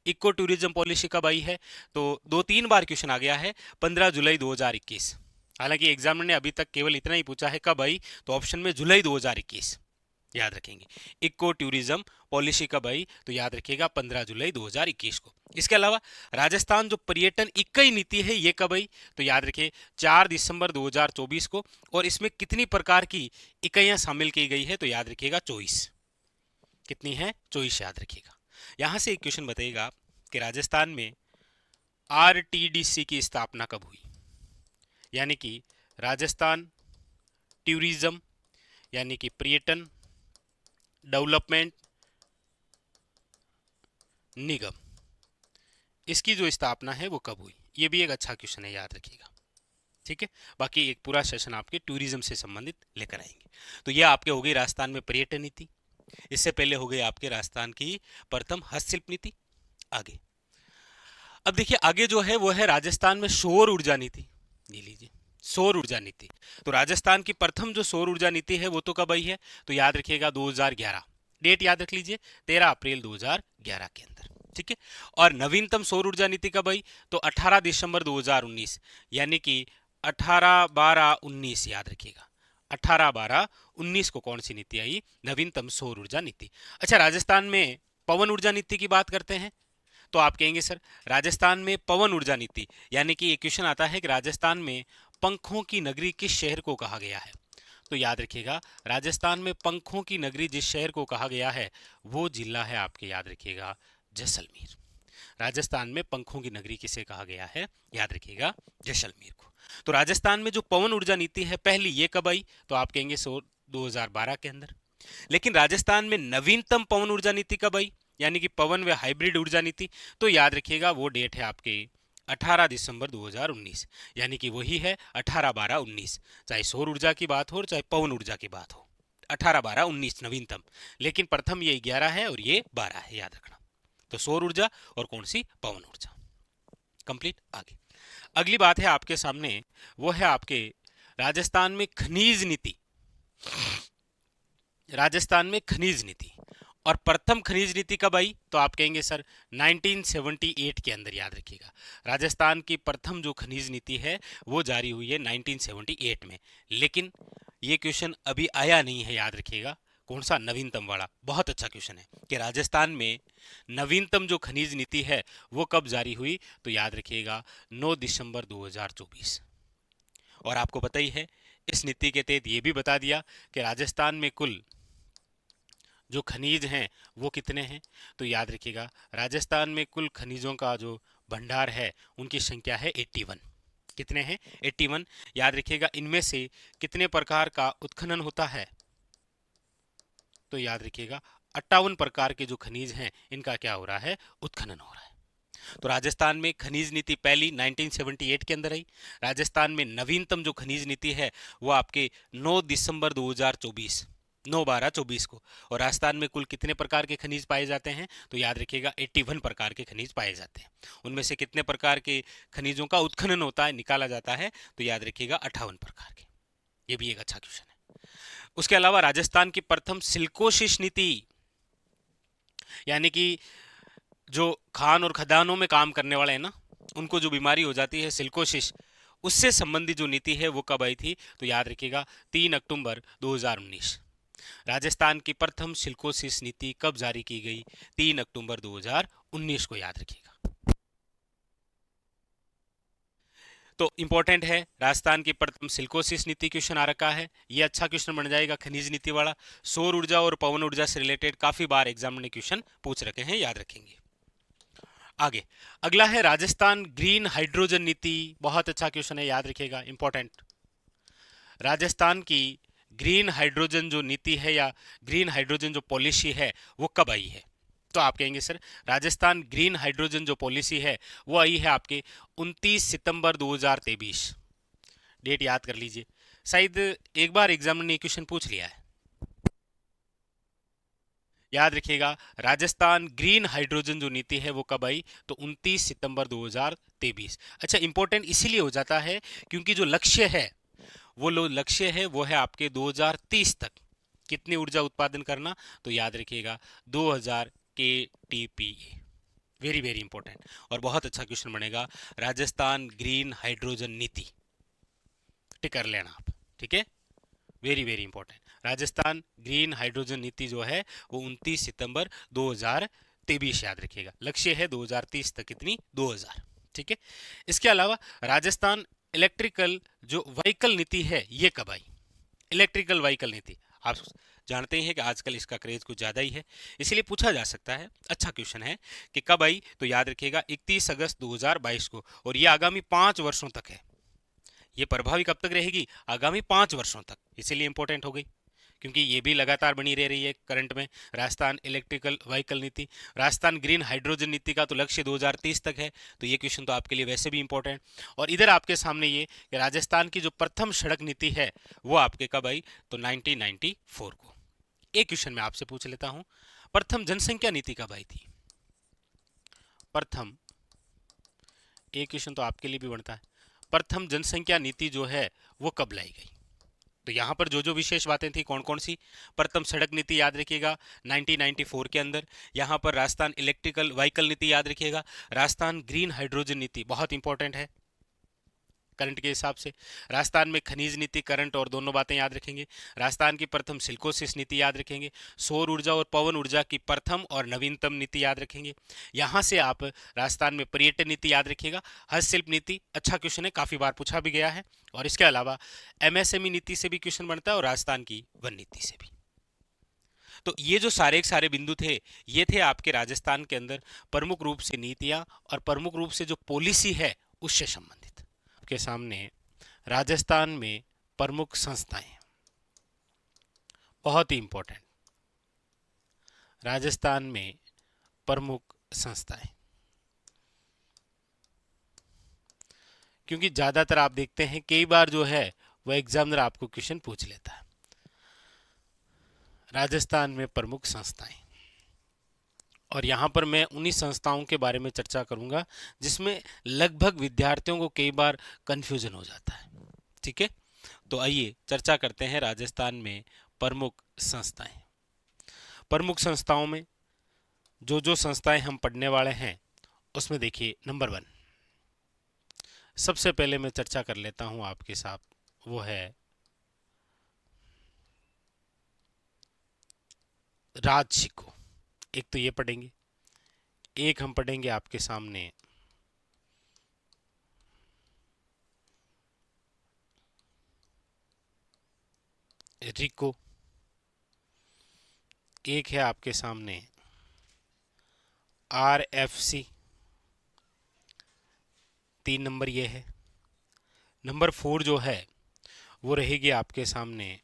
A: Eco tourism policy कब आई है? तो 2-3 बार क्वेश्चन आ गया है, 15 जुलाई 2021। हालांकि एग्जामिनर ने अभी तक केवल इतना ही पूछा है कब आई, तो ऑप्शन में जुलाई 2021 याद रखेंगे। इको टूरिज्म पॉलिसी कब आई? तो याद रखिएगा 15 जुलाई 2021 को। इसके अलावा राजस्थान जो पर्यटन इकाई नीति है ये कब आई? तो याद रखिए 4 दिसंबर 2024 को। और इसमें कितनी प्रकार की इकाइयां शामिल की गई है? तो याद रखिएगा 24। कितनी है? 24 याद रखिएगा। यहां से एक क्वेश्चन बताइएगा कि राजस्थान में आरटीडीसी की स्थापना कब हुई? यानी कि राजस्थान टूरिज्म यानी कि पर्यटन डेवलपमेंट निगम, इसकी जो स्थापना है वो कब हुई? ये भी एक अच्छा क्वेश्चन है, याद रखिएगा। ठीक है, बाकी एक पूरा सेशन आपके टूरिज्म से संबंधित लेकर आएंगे। तो ये आपके हो गई राजस्थान में पर्यटन नीति। इससे पहले हो गई आपके राजस्थान की प्रथम हस्तशिल्प नीति। आगे अब देखिए आगे जो है वो है राजस्थान में सौर ऊर्जा नीति। ये लीजिए सौर ऊर्जा नीति। तो राजस्थान की प्रथम जो सौर ऊर्जा नीति है वो तो कब आई है? तो याद रखिएगा 2011। डेट याद रख लीजिए 13 अप्रैल 2011 के अंदर। ठीक है, और नवीनतम सौर ऊर्जा नीति कब आई? तो 18 दिसंबर 2019 यानी कि 18/12/19 याद रखिएगा। 18/12/19 को कौन सी नीति आई? नवीनतम सौर ऊर्जा नीति। अच्छा, राजस्थान में पवन ऊर्जा नीति की बात करते हैं तो आप कहेंगे सर राजस्थान में पवन ऊर्जा नीति, यानी कि एक क्वेश्चन आता है कि राजस्थान में पंखों की नगरी किस शहर को कहा गया है? तो याद रखिएगा राजस्थान में पंखों की नगरी जिस शहर को कहा गया है वो जिला है आपके, याद रखिएगा, जैसलमेर। राजस्थान में पंखों की नगरी किसे कहा गया है? याद रखिएगा जैसलमेर को। तो राजस्थान में जो पवन ऊर्जा नीति है पहली, ये कब आई? तो आप कहेंगे 2012 के अंदर। लेकिन राजस्थान में नवीनतम पवन ऊर्जा नीति कब आई, यानी कि पवन व हाइब्रिड ऊर्जा नीति? तो याद रखिएगा वो डेट है आपके 18 दिसंबर 2019, यानी कि वही है 18/12/19। चाहे सौर ऊर्जा की बात हो चाहे पवन ऊर्जा की बात हो, 18/12/19 नवीनतम। लेकिन प्रथम ये 11 है और ये 12 है, याद रखना। तो सौर ऊर्जा और कौन सी? पवन ऊर्जा। कंप्लीट। आगे अगली बात है आपके सामने, वो है आपके राजस्थान में खनिज नीति। राजस्थान में खनिज नीति और प्रथम खनिज नीति कब आई? तो आप कहेंगे सर 1978 के अंदर, याद रखिएगा। राजस्थान की प्रथम जो खनिज नीति है वो जारी हुई है 1978 में। लेकिन ये क्वेश्चन अभी आया नहीं है, याद रखिएगा। कौन सा? नवीनतम वाला। बहुत अच्छा क्वेश्चन है कि राजस्थान में नवीनतम जो खनिज नीति है वो कब जारी हुई? तो याद रखिएगा 9 दिसंबर 2024। और आपको पता ही है इस नीति के तहत ये भी बता दिया कि राजस्थान में कुल जो खनिज हैं वो कितने हैं? तो याद रखिएगा राजस्थान में कुल खनिजों का जो भंडार है उनकी संख्या है 81। कितने हैं? 81। याद रखिएगा इनमें से कितने प्रकार का उत्खनन होता है? तो याद रखिएगा 58 प्रकार के जो खनिज हैं इनका क्या हो रहा है? उत्खनन हो रहा है। तो राजस्थान में खनिज नीति पहली 1978 के अंदर आई। राजस्थान में नवीनतम जो खनिज नीति है वो आपके 9 दिसंबर 2024, 9/12/24 को। और राजस्थान में कुल कितने प्रकार के खनिज पाए जाते हैं? तो याद रखिएगा 81 प्रकार के खनिज पाए जाते हैं। उनमें से कितने प्रकार के खनिजों का उत्खनन होता है, निकाला जाता है? तो याद रखिएगा 58 प्रकार के। ये भी एक अच्छा क्वेश्चन है। उसके अलावा राजस्थान की प्रथम सिल्कोसिस नीति, यानी कि जो खान और खदानों में काम करने वाले हैं ना, उनको जो बीमारी हो जाती है सिल्कोसिस, उससे संबंधित जो नीति है वो कब आई थी? तो याद रखिएगा 3 अक्टूबर 2019। राजस्थान की प्रथम सिल्कोसिस नीति कब जारी की गई? 3 अक्टूबर 2019 को, याद रखिएगा। तो इंपॉर्टेंट है राजस्थान की प्रथम सिल्कोसिस नीति, क्वेश्चन आ रखा है। ये अच्छा क्वेश्चन बन जाएगा खनिज नीति वाला। सौर ऊर्जा और पवन ऊर्जा से रिलेटेड काफी बार एग्जाम में क्वेश्चन पूछ रखे हैं, याद रखेंगे। आगे अगला है राजस्थान ग्रीन हाइड्रोजन नीति। बहुत अच्छा क्वेश्चन है, याद रखिएगा, इंपॉर्टेंट। राजस्थान की ग्रीन हाइड्रोजन जो नीति है या ग्रीन हाइड्रोजन जो पॉलिसी है वो कब आई है? तो आप कहेंगे सर राजस्थान ग्रीन हाइड्रोजन जो पॉलिसी है वो आई है आपके 29 सितंबर 2023। डेट याद कर लीजिए, शायद एक बार एग्जाम ने ये क्वेश्चन पूछ लिया है। याद रखिएगा, राजस्थान ग्रीन हाइड्रोजन जो नीति है वो कब आई, तो 29 सितंबर 2023। अच्छा, इंपॉर्टेंट इसीलिए हो जाता है क्योंकि जो लक्ष्य है वो है आपके 2030 तक कितनी ऊर्जा उत्पादन करना, तो याद रखिएगा 2000 के टीपीए। वेरी वेरी इंपॉर्टेंट और बहुत अच्छा क्वेश्चन बनेगा, राजस्थान ग्रीन हाइड्रोजन नीति, टिक कर लेना आप, ठीक है। Very very important, Rajasthan green hydrogen नीति जो है वो 29 सितंबर 2023 याद रखिएगा। लक्ष्य है 2030 तक कितनी, 2000, ठीक है। इसके अलावा राजस्थान इलेक्ट्रिकल जो व्हीकल नीति है ये कब आई, इलेक्ट्रिकल व्हीकल नीति। आप जानते हैं कि आजकल इसका क्रेज कुछ ज़्यादा ही है, इसीलिए पूछा जा सकता है, अच्छा क्वेश्चन है कि कब आई, तो याद रखिएगा 31 अगस्त 2022 को, और ये आगामी 5 वर्षों तक है। ये प्रभावी कब तक रहेगी, आगामी 5 वर्षों तक, इसीलिए इंपॉर्टेंट हो गई क्योंकि ये भी लगातार बनी रह रही है करंट में। राजस्थान इलेक्ट्रिकल व्हीकल नीति, राजस्थान ग्रीन हाइड्रोजन नीति का तो लक्ष्य 2030 तक है, तो ये क्वेश्चन तो आपके लिए वैसे भी इंपॉर्टेंट। और इधर आपके सामने ये कि राजस्थान की जो प्रथम सड़क नीति है वो आपके कब आई, तो 1994 को। एक क्वेश्चन मैं आपसे पूछ लेता हूं, प्रथम जनसंख्या नीति कब आई थी, प्रथम, एक क्वेश्चन तो आपके लिए भी बनता है, प्रथम जनसंख्या नीति जो है वो कब लाई गई। तो यहाँ पर जो जो विशेष बातें थी कौन कौन सी, प्रथम सड़क नीति याद रखिएगा 1994 के अंदर, यहाँ पर राजस्थान इलेक्ट्रिकल व्हीकल नीति याद रखिएगा, राजस्थान ग्रीन हाइड्रोजन नीति बहुत इंपॉर्टेंट है करंट के हिसाब से, राजस्थान में खनिज नीति करंट और दोनों बातें याद रखेंगे, राजस्थान की प्रथम सिल्कोसिस नीति याद रखेंगे, सौर ऊर्जा और पवन ऊर्जा की प्रथम और नवीनतम नीति याद रखेंगे। यहाँ से आप राजस्थान में पर्यटन नीति याद रखिएगा, हस्तशिल्प नीति, अच्छा क्वेश्चन है, काफी बार पूछा भी गया है, और इसके अलावा एमएसएमई नीति से भी क्वेश्चन बनता है और राजस्थान की वन नीति से भी। तो ये जो सारे के सारे बिंदु थे ये थे आपके राजस्थान के अंदर प्रमुख रूप से नीतियां और प्रमुख रूप से जो पॉलिसी है उससे संबंधित। आपके सामने राजस्थान में प्रमुख संस्थाएं, बहुत ही इंपॉर्टेंट, राजस्थान में प्रमुख संस्थाएं, क्योंकि ज्यादातर आप देखते हैं कई बार जो है वह एग्जामिनर आपको क्वेश्चन पूछ लेता है। राजस्थान में प्रमुख संस्थाएं, और यहाँ पर मैं उन्हीं संस्थाओं के बारे में चर्चा करूंगा जिसमें लगभग विद्यार्थियों को कई बार कंफ्यूजन हो जाता है, ठीक है। तो आइए चर्चा करते हैं राजस्थान में प्रमुख संस्थाएं। प्रमुख संस्थाओं में जो जो संस्थाएं हम पढ़ने वाले हैं उसमें देखिए, नंबर 1 सबसे पहले मैं चर्चा कर लेता हूं आपके साथ, वो है राजशिको। एक तो ये पढ़ेंगे, एक हम पढ़ेंगे आपके सामने रिको, एक है आपके सामने RFC, 3 नंबर ये है। नंबर 4 जो है वो रहेगी आपके सामने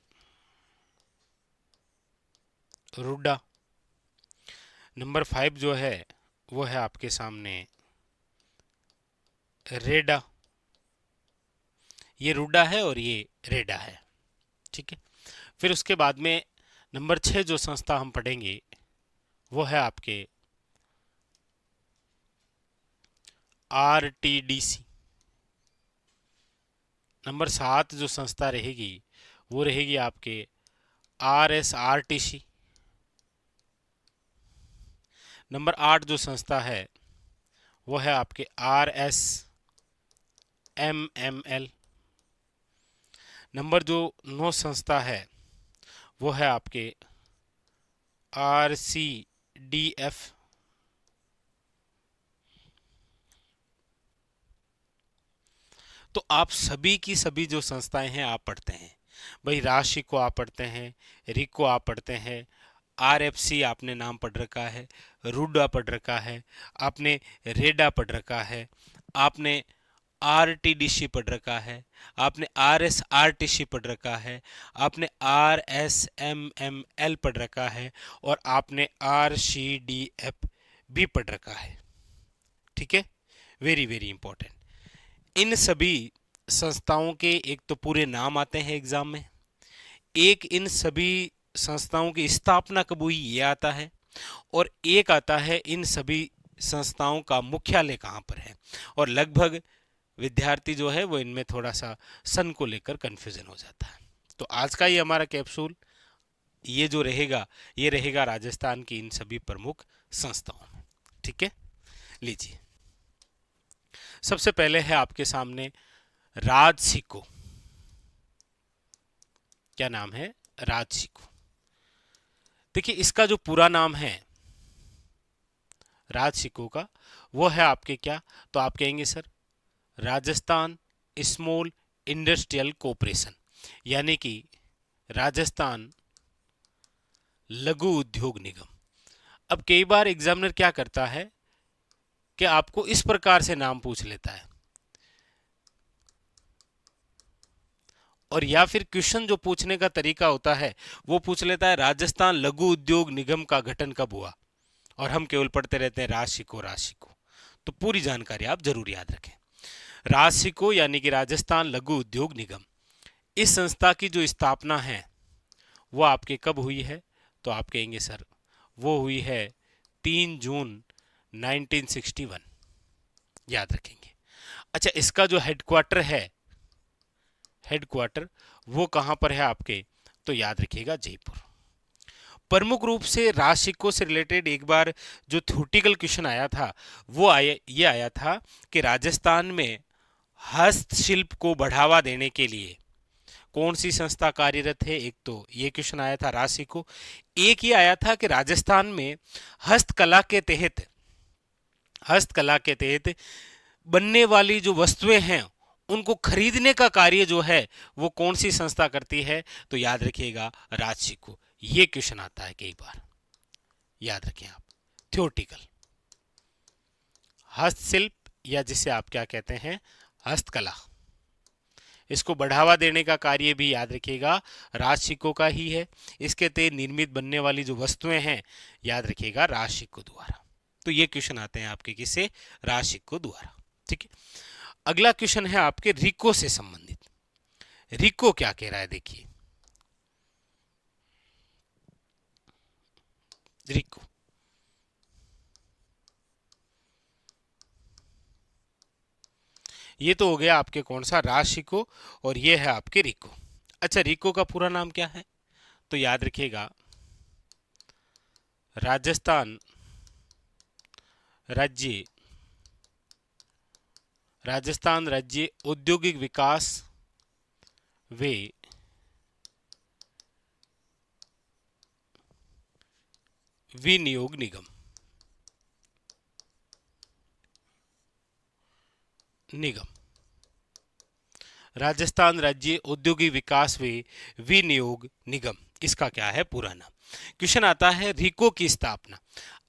A: रुडा। नंबर 5 जो है वो है आपके सामने रेडा, ये रुडा है और ये रेडा है, ठीक है। फिर उसके बाद में नंबर 6 जो संस्था हम पढ़ेंगे वो है आपके RTDC। नंबर 7 जो संस्था रहेगी वो रहेगी आपके RSRTC। नंबर 8 जो संस्था है वो है आपके RSMML। नंबर जो 9 संस्था है वो है आपके RCDF। तो आप सभी की सभी जो संस्थाएं हैं आप पढ़ते हैं, भाई राशि को आप पढ़ते हैं, रिक को आप पढ़ते हैं, RFC आपने नाम पढ़ रखा है, रूडा पढ़ रखा है, आपने रेडा पढ़ रखा है, आपने RTDC पढ़ रखा है, आपने RSRTC पढ़ रखा है, आपने RSMML पढ़ रखा है, और आपने RCDF भी पढ़ रखा है, ठीक है। वेरी वेरी इंपॉर्टेंट, इन सभी संस्थाओं के एक तो पूरे नाम आते हैं एग्जाम में, एक इन सभी संस्थाओं की स्थापना कब हुई ये आता है, और एक आता है इन सभी संस्थाओं का मुख्यालय कहाँ पर है। और लगभग विद्यार्थी जो है वो इनमें थोड़ा सा सन को लेकर कंफ्यूजन हो जाता है। तो आज का ये हमारा कैप्सूल ये जो रहेगा, ये रहेगा राजस्थान की इन सभी प्रमुख संस्थाओं में। ठीक है, लीजिए सबसे पहले है आपके सामने राजसिको। क्या नाम है? राजसिको। देखिए इसका जो पूरा नाम है राजसिको का, वो है आपके क्या, तो आप कहेंगे sir Rajasthan small industrial corporation, यानी कि राजस्थान लघु उद्योग निगम। अब कई बार एग्जामिनर क्या करता है कि आपको इस प्रकार से नाम पूछ लेता है, और या फिर क्वेश्चन जो पूछने का तरीका होता है वो पूछ लेता है राजस्थान लघु उद्योग निगम का गठन कब हुआ, और हम केवल पढ़ते रहते हैं राशिको राशिको। तो पूरी जानकारी आप जरूर याद रखें। राशिको यानी कि राजस्थान लघु उद्योग निगम, इस संस्था की जो स्थापना है वो आपके कब हुई है, तो आप कहेंगे सर वो हुई है 3 जून 1961। याद रखेंगे। अच्छा, इसका जो हेडक्वार्टर है, हेडक्वार्टर वो कहां पर है आपके, तो याद रखिएगा जयपुर। प्रमुख रूप से राशिको से रिलेटेड एक बार जो थ्योरेटिकल क्वेश्चन आया था वो ये आया था कि राजस्थान में हस्तशिल्प को बढ़ावा देने के लिए कौन सी संस्था कार्यरत है। एक तो ये क्वेश्चन आया था राशिको, एक ये आया था कि राजस्थान में हस्तकला के तहत बनने वाली जो वस्तुएं हैं उनको खरीदने का कार्य जो है वो कौन सी संस्था करती है, तो याद रखिएगा राजसिको। ये क्वेश्चन आता है कई बार, याद रखें आप। थ्योरेटिकल हस्तशिल्प या जिसे आप क्या कहते हैं हस्तकला, इसको बढ़ावा देने का कार्य भी याद रखिएगा राजसिको का ही है। इसके तहत निर्मित बनने वाली जो वस्तुएं हैं याद रखिएगा राजसिको द्वारा। तो ये क्वेश्चन आते हैं आपके किससे, राजसिको द्वारा। ठीक है, अगला क्वेश्चन है आपके रिको से संबंधित। रिको क्या कह रहा है, देखिए रिको ये तो हो गया आपके कौन सा राशिको, और ये है आपके रिको। अच्छा, रिको का पूरा नाम क्या है, तो याद रखिएगा राजस्थान राज्य औद्योगिक विकास व विनियोग निगम। राजस्थान राज्य औद्योगिक विकास व विनियोग निगम, इसका क्या है पूरा नाम। क्वेश्चन आता है रिको की स्थापना।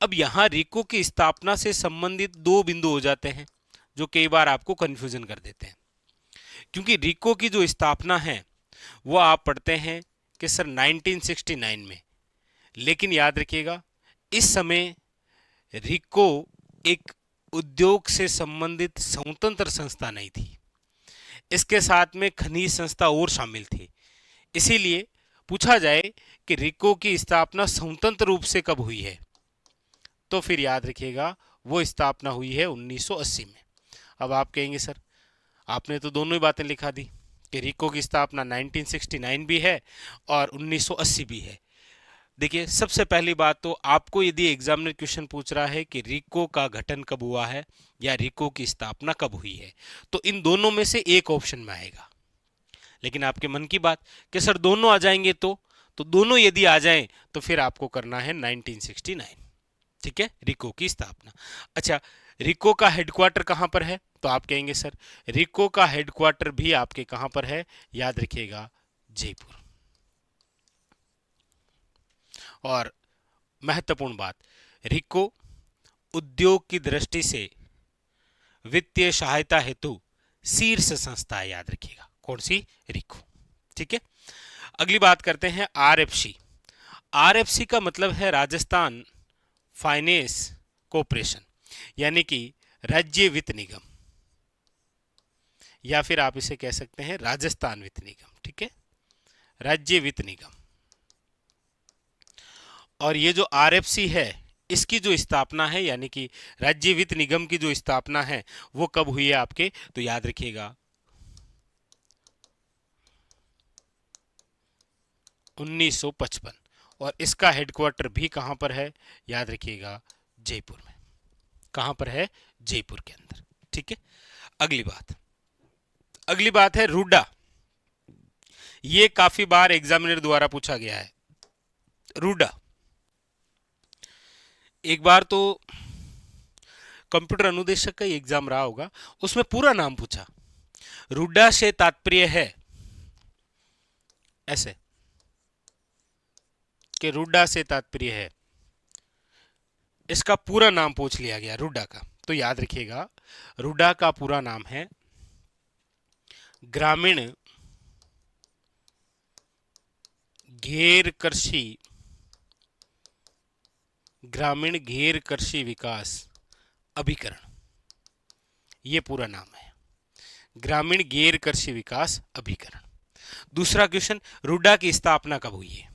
A: अब यहां रिको की स्थापना से संबंधित दो बिंदु हो जाते हैं जो कई बार आपको कंफ्यूजन कर देते हैं, क्योंकि रिको की जो स्थापना है वो आप पढ़ते हैं कि सर 1969 में, लेकिन याद रखिएगा इस समय रिको एक उद्योग से संबंधित स्वतंत्र संस्था नहीं थी, इसके साथ में खनिज संस्था और शामिल थी। इसीलिए पूछा जाए कि रिको की स्थापना स्वतंत्र रूप से कब हुई है, तो फिर याद रखिएगा वो स्थापना हुई है 1980 में। अब आप कहेंगे सर आपने तो दोनों ही बातें लिखा दी कि रिको की स्थापना 1969 भी है और 1980 भी है। देखिए सबसे पहली बात तो आपको यदि एग्जामिनर क्वेश्चन पूछ रहा है कि रिको का गठन कब हुआ है या रिको की स्थापना कब हुई है, तो इन दोनों में से एक ऑप्शन में आएगा। लेकिन आपके मन की बात कि सर दोनों आ जाएंगे तो दोनों यदि आ जाएं तो फिर आपको करना है 1969। ठीक है, रिको की स्थापना। अच्छा, रिको का हेडक्वार्टर कहां पर है, तो आप कहेंगे सर रिको का हेडक्वार्टर भी आपके कहां पर है, याद रखिएगा जयपुर। और महत्वपूर्ण बात, रिको उद्योग की दृष्टि से वित्तीय सहायता हेतु शीर्ष संस्था है, याद रखिएगा कौन सी, रिको। ठीक है, अगली बात करते हैं आरएफसी। आरएफसी का मतलब है राजस्थान फाइनेंस कॉरपोरेशन, यानी कि राज्य वित्त निगम। या फिर आप इसे कह सकते हैं राजस्थान वित्त निगम, ठीक है, राज्य वित्त निगम। और ये जो आरएफसी है इसकी जो स्थापना है, यानी कि राज्य वित्त निगम की जो स्थापना है वो कब हुई है आपके, तो याद रखिएगा 1955। और इसका हेडक्वार्टर भी कहां पर है, याद रखिएगा जयपुर में। कहां पर है, जयपुर के अंदर, ठीक है। अगली बात है रूडा। ये काफी बार एग्जामिनर द्वारा पूछा गया है। रूडा एक बार तो कंप्यूटर अनुदेशक का एग्जाम रहा होगा, उसमें पूरा नाम पूछा। रूडा से तात्पर्य है ऐसे कि रूडा से तात्पर्य है, इसका पूरा नाम पूछ लिया गया रूडा का। तो याद रखिएगा रूडा का पूरा नाम है ग्रामीण घेर कृषि विकास अभिकरण। ये पूरा नाम है, ग्रामीण घेर कृषि विकास अभिकरण। दूसरा क्वेश्चन, रूडा की स्थापना कब हुई है?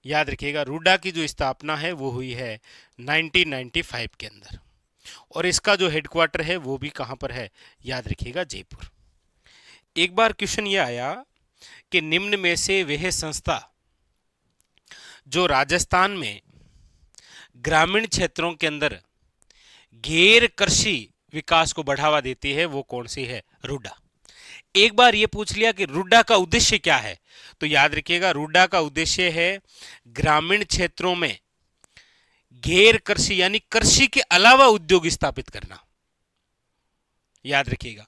A: याद रखिएगा रूडा की जो स्थापना है वो हुई है 1995 के अंदर, और इसका जो हेडक्वार्टर है वो भी कहां पर है, याद रखिएगा जयपुर। एक बार क्वेश्चन ये आया कि निम्न में से वह संस्था जो राजस्थान में ग्रामीण क्षेत्रों के अंदर घेर कृषि विकास को बढ़ावा देती है वो कौन सी है, रूडा। एक बार ये पूछ लिया कि रूडा का उद्देश्य क्या है, तो याद रखिएगा रूडा का उद्देश्य है ग्रामीण क्षेत्रों में घेर कृषि यानी कृषि के अलावा उद्योग स्थापित करना। याद रखिएगा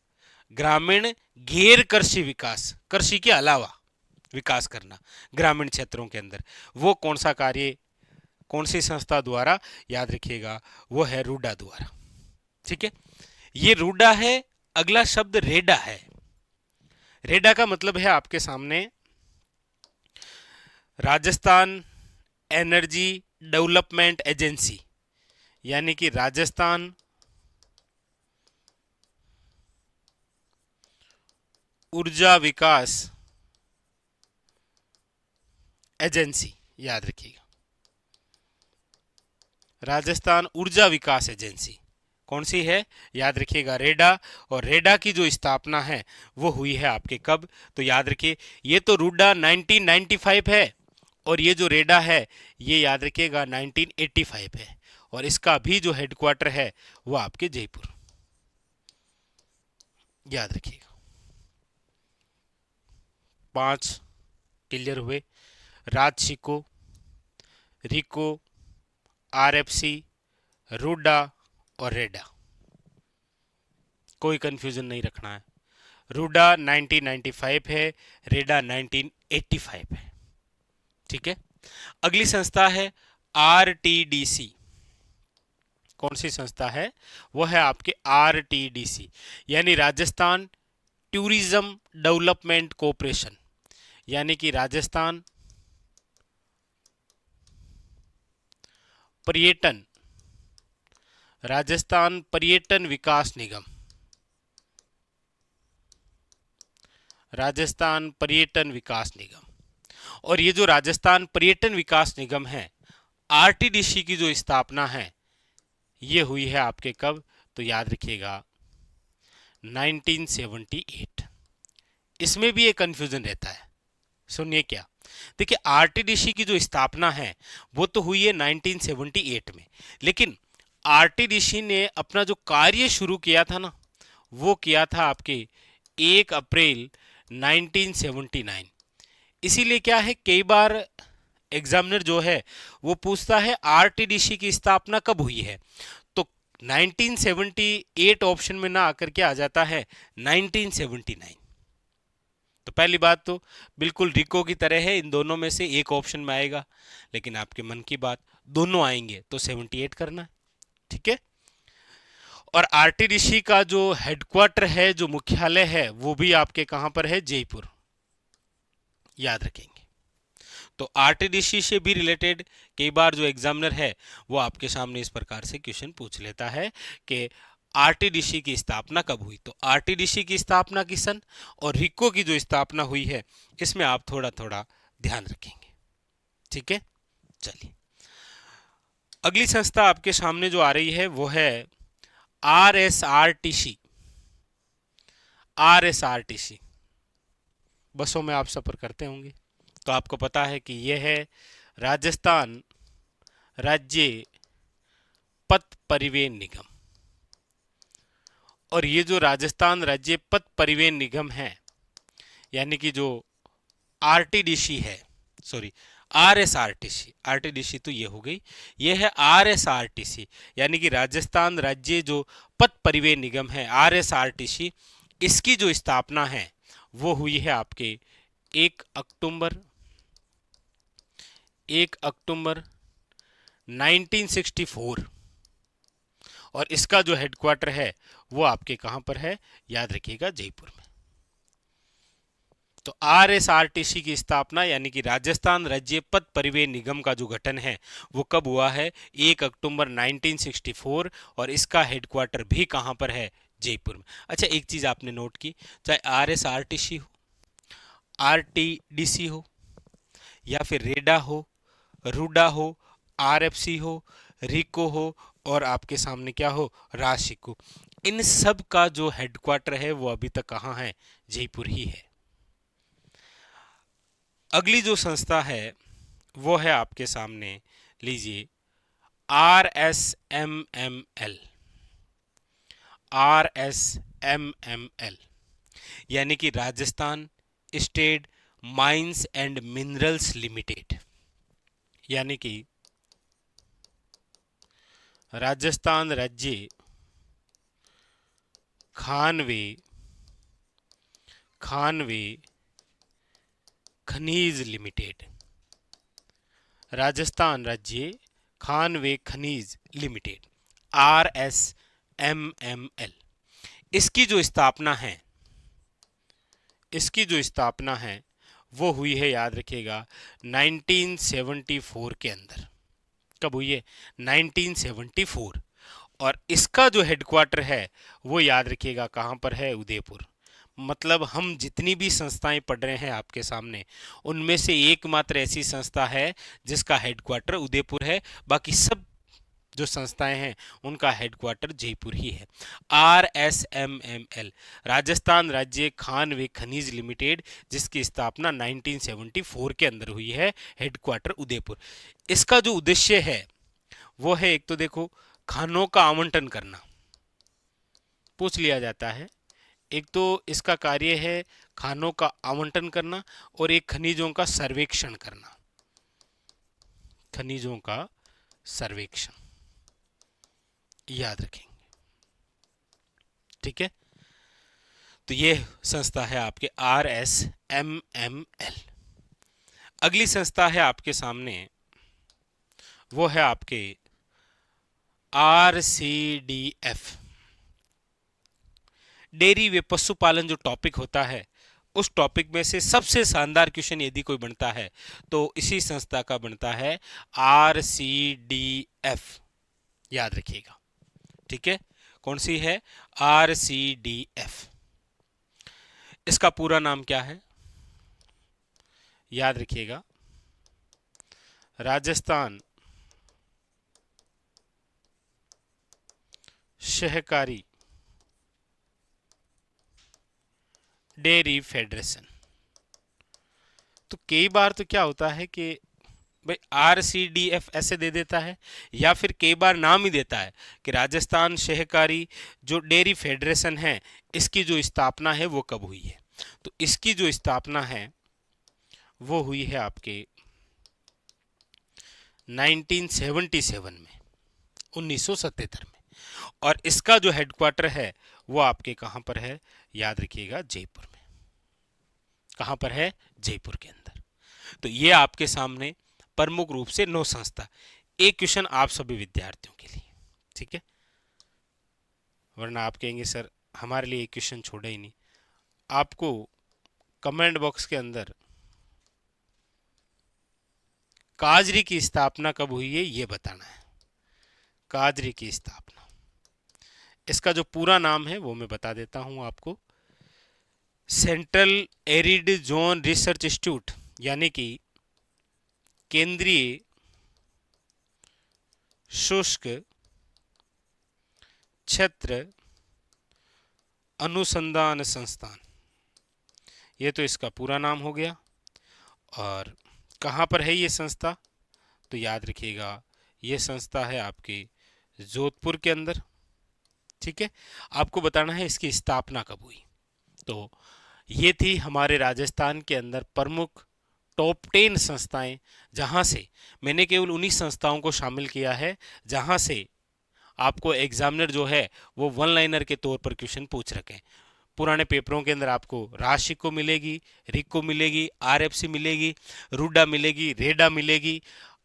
A: ग्रामीण घेर कृषि विकास, कृषि के अलावा विकास करना ग्रामीण क्षेत्रों के अंदर, वो कौन सा कार्य कौन सी संस्था द्वारा, याद रखिएगा वो है रूडा द्वारा, ठीक है। ये रूडा है। अगला शब्द रेडा है। रेडा का मतलब है आपके सामने राजस्थान एनर्जी डेवलपमेंट एजेंसी, यानी कि राजस्थान ऊर्जा विकास एजेंसी। याद रखिएगा राजस्थान ऊर्जा विकास एजेंसी कौन सी है, याद रखिएगा रेडा। और रेडा की जो स्थापना है वो हुई है आपके कब, तो याद रखिए ये तो रूडा 1995 है और ये जो रेडा है ये याद रखिएगा 1985 है, और इसका भी जो हेडक्वार्टर है वो आपके जयपुर। याद रखिएगा 5 क्लियर हुए, राजसिको, रिको, आरएफसी, रूडा और रेडा। कोई कंफ्यूजन नहीं रखना है। रूडा 1995 है, रेडा 1985 है, ठीक है। अगली संस्था है आरटीडीसी। कौन सी संस्था है, वो है आपके आरटीडीसी, यानी राजस्थान टूरिज्म डेवलपमेंट कॉरपोरेशन, यानी कि राजस्थान पर्यटन विकास निगम। राजस्थान पर्यटन विकास निगम। और ये जो राजस्थान पर्यटन विकास निगम है, आरटीडीसी की जो स्थापना है ये हुई है आपके कब, तो याद रखिएगा 1978। इसमें भी एक कंफ्यूजन रहता है, सुनिए क्या। देखिए आरटीडीसी की जो स्थापना है वो तो हुई है 1978 में, लेकिन आरटीडीसी ने अपना जो कार्य शुरू किया था ना वो किया था आपके 1 अप्रैल 1979। इसीलिए क्या है, कई बार एग्जामिनर जो है वो पूछता है आरटीडीसी की स्थापना कब हुई है, तो 1978 ऑप्शन में ना आकर के आ जाता है 1979। तो पहली बात तो बिल्कुल रिको की तरह है, इन दोनों में से एक ऑप्शन में आएगा, लेकिन आपके मन की बात दोनों आएंगे तो 78 करना है, ठीक है। और आरटीडीसी का जो हेडक्वार्टर है, जो मुख्यालय है, वो भी आपके कहां पर है, जयपुर। याद रखेंगे। तो आरटीडीसी से भी रिलेटेड कई बार जो एग्जामिनर है वो आपके सामने इस प्रकार से क्वेश्चन पूछ लेता है कि आरटीडीसी की स्थापना कब हुई? तो आरटीडीसी की स्थापना की सन और रिको की जो स्थापना हुई है इसमें आप थोड़ा थोड़ा ध्यान रखेंगे। ठीक है, चलिए अगली संस्था आपके सामने जो आ रही है वो है आरएसआरटीसी। आरएसआरटीसी बसों में आप सफर करते होंगे तो आपको पता है कि यह है राजस्थान राज्य पथ परिवहन निगम। और ये जो राजस्थान राज्य पथ परिवहन निगम है यानी कि जो आरटीडीसी है, सॉरी आरएसआरटीसी, आरटीडीसी तो ये हो गई, ये है आरएसआरटीसी यानी कि राजस्थान राज्य जो पथ परिवहन निगम है आरएसआरटीसी, इसकी जो स्थापना है वो हुई है आपके 1 अक्टूबर 1 अक्टूबर 1964। और इसका जो हेडक्वार्टर है वो आपके कहां पर है? याद रखिएगा जयपुर में। तो आरएसआरटीसी की स्थापना यानी कि राजस्थान राज्य पथ परिवहन निगम का जो गठन है वो कब हुआ है? 1 अक्टूबर 1964 और इसका हेडक्वार्टर भी कहां पर है? जयपुर में। अच्छा एक चीज आपने नोट की, चाहे आरएसआरटीसी हो, आरटीडीसी हो, या फिर रेडा हो, रूडा हो, आरएफसी हो, रिको हो और आपके सामने क्या हो? राशिको, इन सब का जो हेडक्वार्टर है वो अभी तक कहाँ है? जयपुर ही है। अगली जो संस्था है वो है आपके सामने, लीजिए RSMML। RSMML यानी कि Rajasthan state mines and minerals limited, यानी कि राजस्थान राज्य खानवे खानवे खनिज लिमिटेड। राजस्थान राज्य खानवे खनिज लिमिटेड, RSMML। इसकी जो स्थापना है, इसकी जो स्थापना है वो हुई है, याद रखिएगा 1974 के अंदर। कब हुई है? 1974। और इसका जो हेडक्वार्टर है वो याद रखिएगा कहाँ पर है? उदयपुर। मतलब हम जितनी भी संस्थाएं पढ़ रहे हैं आपके सामने उनमें से एकमात्र ऐसी संस्था है जिसका हेडक्वार्टर उदयपुर है, बाकी सब जो संस्थाएं हैं उनका हेडक्वार्टर जयपुर ही है। RSMML राजस्थान राज्य खान व खनिज लिमिटेड, जिसकी स्थापना 1974 के अंदर हुई है, हेडक्वार्टर उदयपुर। इसका जो उद्देश्य है वो है, एक तो देखो खानों का आवंटन करना, पूछ लिया जाता है। एक तो इसका कार्य है खानों का आवंटन करना और एक खनिजों का सर्वेक्षण करना, खनिजों का सर्वेक्षण, याद रखेंगे। ठीक है, तो ये संस्था है आपके RSMML। अगली संस्था है आपके सामने, वो है आपके RCDF। डेयरी व पशुपालन जो टॉपिक होता है उस टॉपिक में से सबसे शानदार क्वेश्चन यदि कोई बनता है तो इसी संस्था का बनता है, RCDF, याद रखिएगा। ठीक है, कौन सी है? RCDF। इसका पूरा नाम क्या है? याद रखिएगा, राजस्थान सहकारी डेयरी फेडरेशन। तो कई बार तो क्या होता है कि भाई RCDF ऐसे दे देता है, या फिर कई बार नाम ही देता है कि राजस्थान सहकारी जो डेयरी फेडरेशन है इसकी जो स्थापना है वो कब हुई है। तो इसकी जो स्थापना है वो हुई है आपके 1977 में, 1977 में। और इसका जो हेडक्वार्टर है वो आपके कहां पर है? याद रखिएगा जयपुर में। कहां पर है? जयपुर के अंदर। तो ये आपके सामने प्रमुख रूप से 9 संस्था। एक क्वेश्चन आप सभी विद्यार्थियों के लिए, ठीक है, वरना आप कहेंगे सर हमारे लिए एक क्वेश्चन छोड़ा ही नहीं। आपको कमेंट बॉक्स के अंदर काजरी की स्थापना कब हुई है ये बताना है। काजरी की स्थापना इसका जो पूरा नाम है वो मैं बता देता हूं आपको। Central arid zone research institute, यानी कि केंद्रीय शुष्क क्षेत्र अनुसंधान संस्थान, ये तो इसका पूरा नाम हो गया। और कहाँ पर है ये संस्था, तो याद रखिएगा ये संस्था है आपके जोधपुर के अंदर। ठीक है, आपको बताना है इसकी स्थापना कब हुई। तो ये थी हमारे राजस्थान के अंदर प्रमुख टॉप 10 संस्थाएं, जहां से मैंने केवल उन्हीं संस्थाओं को शामिल किया है जहां से आपको एग्जामिनर जो है वो वन लाइनर के तौर पर क्वेश्चन पूछ रखे। पुराने पेपरों के अंदर आपको राशि को मिलेगी, रिक को मिलेगी, आरएफसी मिलेगी, रूडा मिलेगी, रेडा मिलेगी,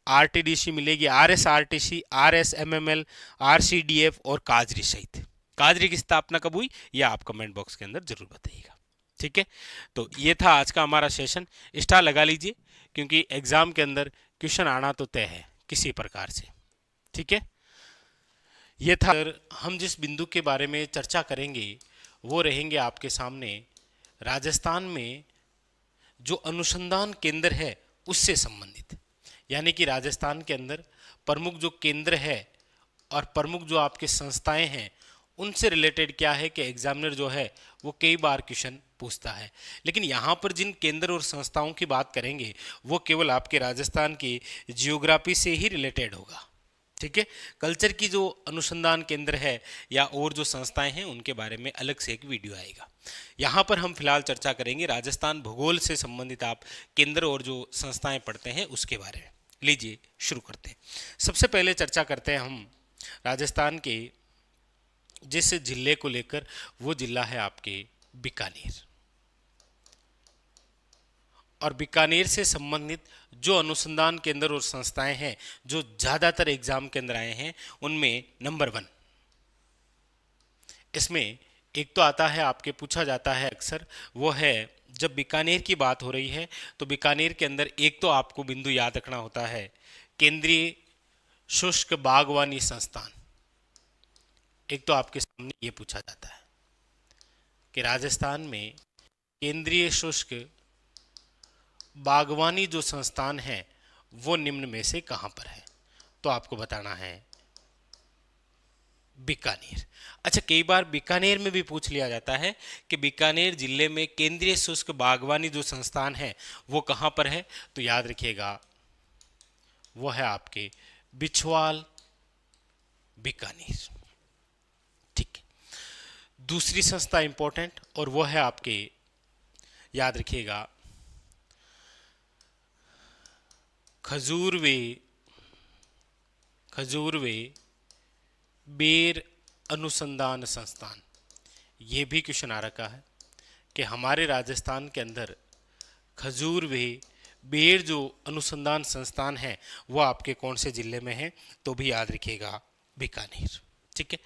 A: आरटीडीसी मिलेगी, आरएसआरटीसी, आरएसएमएमएल, आरसीडीएफ और काजरी सहित। काजरी की स्थापना कब हुई यह आप कमेंट बॉक्स के अंदर जरूर बताइएगा। ठीक है, तो ये था आज का हमारा सेशन। स्टार लगा लीजिए क्योंकि एग्जाम के अंदर क्वेश्चन आना तो तय है किसी प्रकार से। ठीक है, ये था। हम जिस बिंदु के बारे में चर्चा करेंगे वो रहेंगे आपके सामने राजस्थान में जो अनुसंधान केंद्र है उससे संबंधित, यानी कि राजस्थान के अंदर प्रमुख जो केंद्र है और प्रमुख जो आपके संस्थाएं हैं उनसे रिलेटेड क्या है कि एग्जामिनर जो है वो कई बार क्वेश्चन पूछता है। लेकिन यहाँ पर जिन केंद्र और संस्थाओं की बात करेंगे वो केवल आपके राजस्थान की जियोग्राफी से ही रिलेटेड होगा। ठीक है, कल्चर की जो अनुसंधान केंद्र है या और जो संस्थाएं हैं उनके बारे में अलग से एक वीडियो आएगा। यहाँ पर हम फिलहाल चर्चा करेंगे राजस्थान भूगोल से संबंधित आप केंद्र और जो संस्थाएं पढ़ते हैं उसके बारे में। लीजिए शुरू करते हैं। सबसे पहले चर्चा करते हैं हम राजस्थान के जिस जिले को लेकर, वो जिला है आपके बीकानेर। और बीकानेर से संबंधित जो अनुसंधान केंद्र और संस्थाएं हैं जो ज़्यादातर एग्जाम के अंदर आए हैं उनमें नंबर 1 इसमें एक तो आता है, आपके पूछा जाता है अक्सर, वो है जब बीकानेर की बात हो रही है तो बीकानेर के अंदर एक तो आपको बिंदु याद रखना होता है केंद्रीय शुष्क बागवानी संस्थान। एक तो आपके सामने ये पूछा जाता है कि राजस्थान में केंद्रीय शुष्क बागवानी जो संस्थान है वो निम्न में से कहां पर है, तो आपको बताना है बीकानेर। अच्छा, कई बार बीकानेर में भी पूछ लिया जाता है कि बीकानेर जिले में केंद्रीय शुष्क बागवानी जो संस्थान है वो कहां पर है, तो याद रखिएगा वो है आपके बिछवाल बीकानेर। ठीक है, दूसरी संस्था इंपॉर्टेंट और वो है आपके, याद रखिएगा, खजूरवे बेर अनुसंधान संस्थान। ये भी क्वेश्चन आ रखा है कि हमारे राजस्थान के अंदर खजूरवे बेर जो अनुसंधान संस्थान है वो आपके कौन से जिले में है, तो भी याद रखिएगा बीकानेर। ठीक है,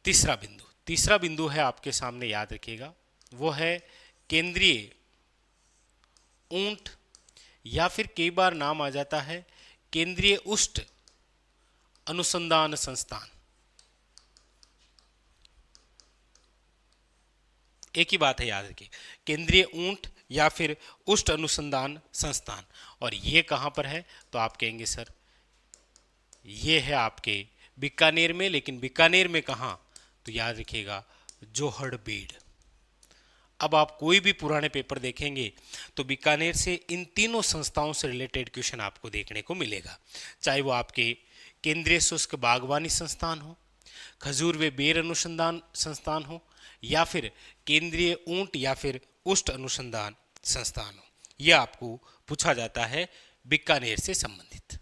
A: तीसरा बिंदु है आपके सामने, याद रखिएगा, वो है केंद्रीय ऊंट या फिर कई बार नाम आ जाता है केंद्रीय उष्ट अनुसंधान संस्थान। एक ही बात है, याद रखिए, केंद्रीय ऊंट या फिर उष्ट अनुसंधान संस्थान। और ये कहां पर है, तो आप कहेंगे सर ये है आपके बीकानेर में, लेकिन बीकानेर में कहां, तो याद रखिएगा जोहड़बेड़। अब आप कोई भी पुराने पेपर देखेंगे तो बीकानेर से इन तीनों संस्थाओं से रिलेटेड क्वेश्चन आपको देखने को मिलेगा, चाहे वो आपके केंद्रीय शुष्क बागवानी संस्थान हो, खजूर व बेर अनुसंधान संस्थान हो, या फिर केंद्रीय ऊंट या फिर उष्ट अनुसंधान संस्थान हो। यह आपको पूछा जाता है बीकानेर से संबंधित।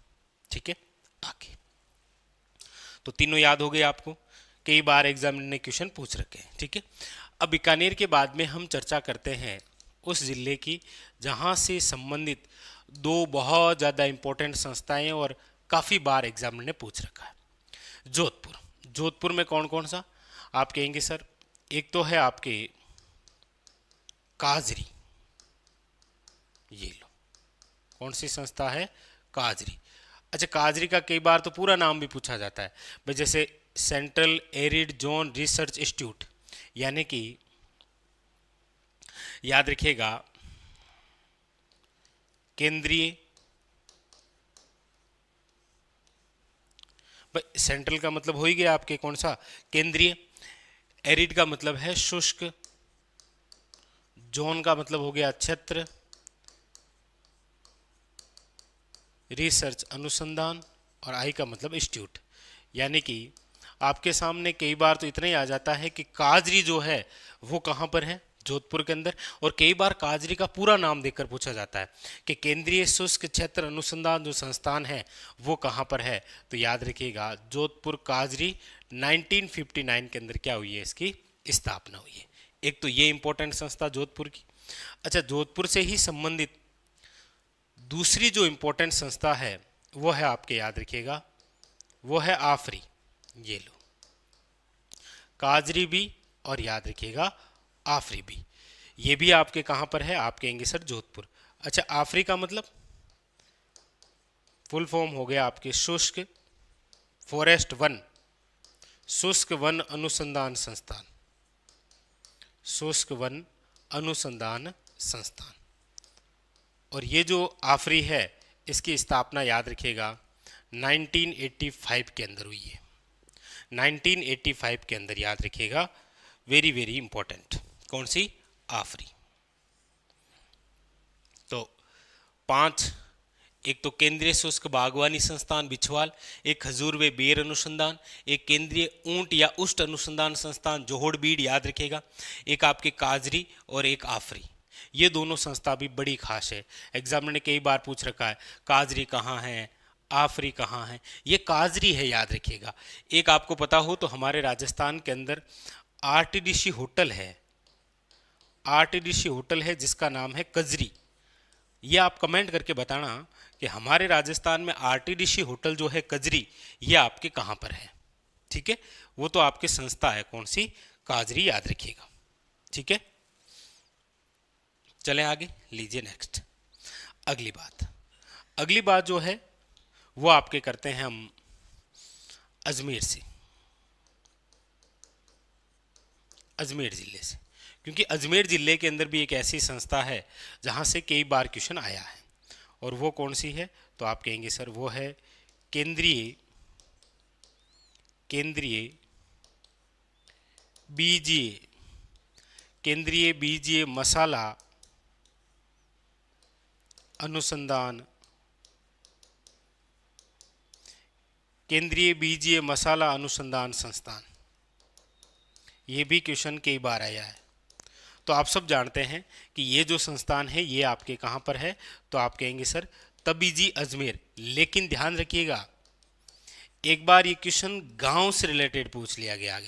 A: ठीक है, आगे तो तीनों याद हो गए आपको, कई बार एग्जाम ने क्वेश्चन पूछ रखे हैं। ठीक है, अब बीकानेर के बाद में हम चर्चा करते हैं उस जिले की जहां से संबंधित दो बहुत ज़्यादा इंपॉर्टेंट संस्थाएं और काफ़ी बार एग्जाम ने पूछ रखा है। जोधपुर में कौन कौन सा, आप कहेंगे सर एक तो है आपके काजरी, ये लो, कौन सी संस्था है, काजरी। अच्छा, काजरी का कई बार तो पूरा नाम भी पूछा जाता है भाई, जैसे central arid zone research institute, यानी कि याद रखिएगा केंद्रीय, सेंट्रल का मतलब हो ही गया आपके कौन सा, केंद्रीय। एरिड का मतलब है शुष्क, जोन का मतलब हो गया क्षेत्र, रिसर्च अनुसंधान, और आई का मतलब इंस्टीट्यूट। यानी कि आपके सामने कई बार तो इतना ही आ जाता है कि काजरी जो है वो कहाँ पर है, जोधपुर के अंदर। और कई बार काजरी का पूरा नाम देकर पूछा जाता है कि केंद्रीय शुष्क क्षेत्र अनुसंधान जो संस्थान है वो कहाँ पर है। तो याद रखिएगा जोधपुर काजरी 1959 के अंदर क्या हुई है, इसकी स्थापना हुई है। एक तो ये इंपॉर्टेंट संस्था जोधपुर की। अच्छा, जोधपुर से ही संबंधित दूसरी जो इंपॉर्टेंट संस्था है वो है आपके, याद रखिएगा, वो है आफरी। ये लो, काजरी भी और याद रखिएगा आफरी भी। ये भी आपके कहां पर है, आप कहेंगे सर जोधपुर। अच्छा, आफरी का मतलब फुल फॉर्म हो गया आपके शुष्क फॉरेस्ट वन, शुष्क वन अनुसंधान संस्थान, शुष्क वन अनुसंधान संस्थान। और ये जो आफरी है इसकी स्थापना याद रखिएगा 1985 के अंदर हुई है। 1985 के अंदर याद रखिएगा, वेरी वेरी इंपॉर्टेंट। कौन सी, आफरी। तो 5, एक तो केंद्रीय शुष्क बागवानी संस्थान बिछवाल, एक खजूर व बेर अनुसंधान, एक केंद्रीय ऊंट या उष्ट अनुसंधान संस्थान जोहोड़ बीड़, याद रखेगा, एक आपके काजरी और एक आफरी। ये दोनों संस्था भी बड़ी खास है। एग्जामिनर ने कई बार पूछ रखा है काजरी कहाँ है, आफरी कहाँ है। ये काजरी है, याद रखिएगा। एक आपको पता हो तो हमारे राजस्थान के अंदर आरटीडीसी होटल है, आरटीडीसी होटल है जिसका नाम है कजरी। ये आप कमेंट करके बताना कि हमारे राजस्थान में आरटीडीसी होटल जो है कजरी, ये आपके कहाँ पर है। ठीक है, वो तो आपकी संस्था है, कौन सी, काजरी, याद रखिएगा। ठीक है, चलें आगे, लीजिए नेक्स्ट। अगली बात, अगली बात जो है वो आपके करते हैं हम अजमेर से, अजमेर ज़िले से, क्योंकि अजमेर ज़िले के अंदर भी एक ऐसी संस्था है जहाँ से कई बार क्वेश्चन आया है। और वो कौन सी है, तो आप कहेंगे सर वो है केंद्रीय, केंद्रीय बीजीए, केंद्रीय बीजीए मसाला अनुसंधान, केंद्रीय बीजीए मसाला अनुसंधान संस्थान। ये भी क्वेश्चन कई बार आया है। तो आप सब जानते हैं कि ये जो संस्थान है ये आपके कहाँ पर है, तो आप कहेंगे सर तबीजी अजमेर। लेकिन ध्यान रखिएगा, एक बार ये क्वेश्चन गांव से रिलेटेड पूछ लिया गया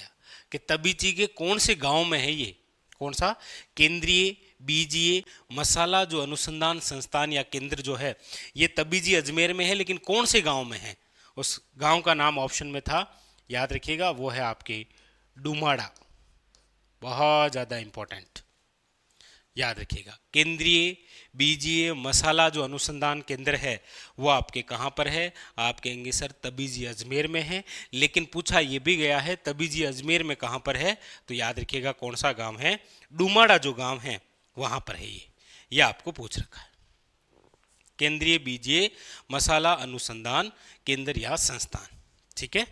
A: कि तबीजी के कौन से गांव में है ये, कौन सा, केंद्रीय बीजीए मसाला जो अनुसंधान संस्थान या केंद्र जो है ये तबीजी अजमेर में है, लेकिन कौन से गांव में है। उस गांव का नाम ऑप्शन में था, याद रखिएगा, वो है आपके डुमाड़ा। बहुत ज़्यादा इंपॉर्टेंट, याद रखिएगा। केंद्रीय बीजीए मसाला जो अनुसंधान केंद्र है वो आपके कहाँ पर है, आप कहेंगे सर तबीजी अजमेर में है। लेकिन पूछा ये भी गया है तबीजी अजमेर में कहाँ पर है, तो याद रखिएगा कौन सा गांव है, डुमाड़ा जो गांव है वहाँ पर है ये आपको पूछ रखा है। केंद्रीय बीजीए मसाला अनुसंधान केंद्र या संस्थान। ठीक है,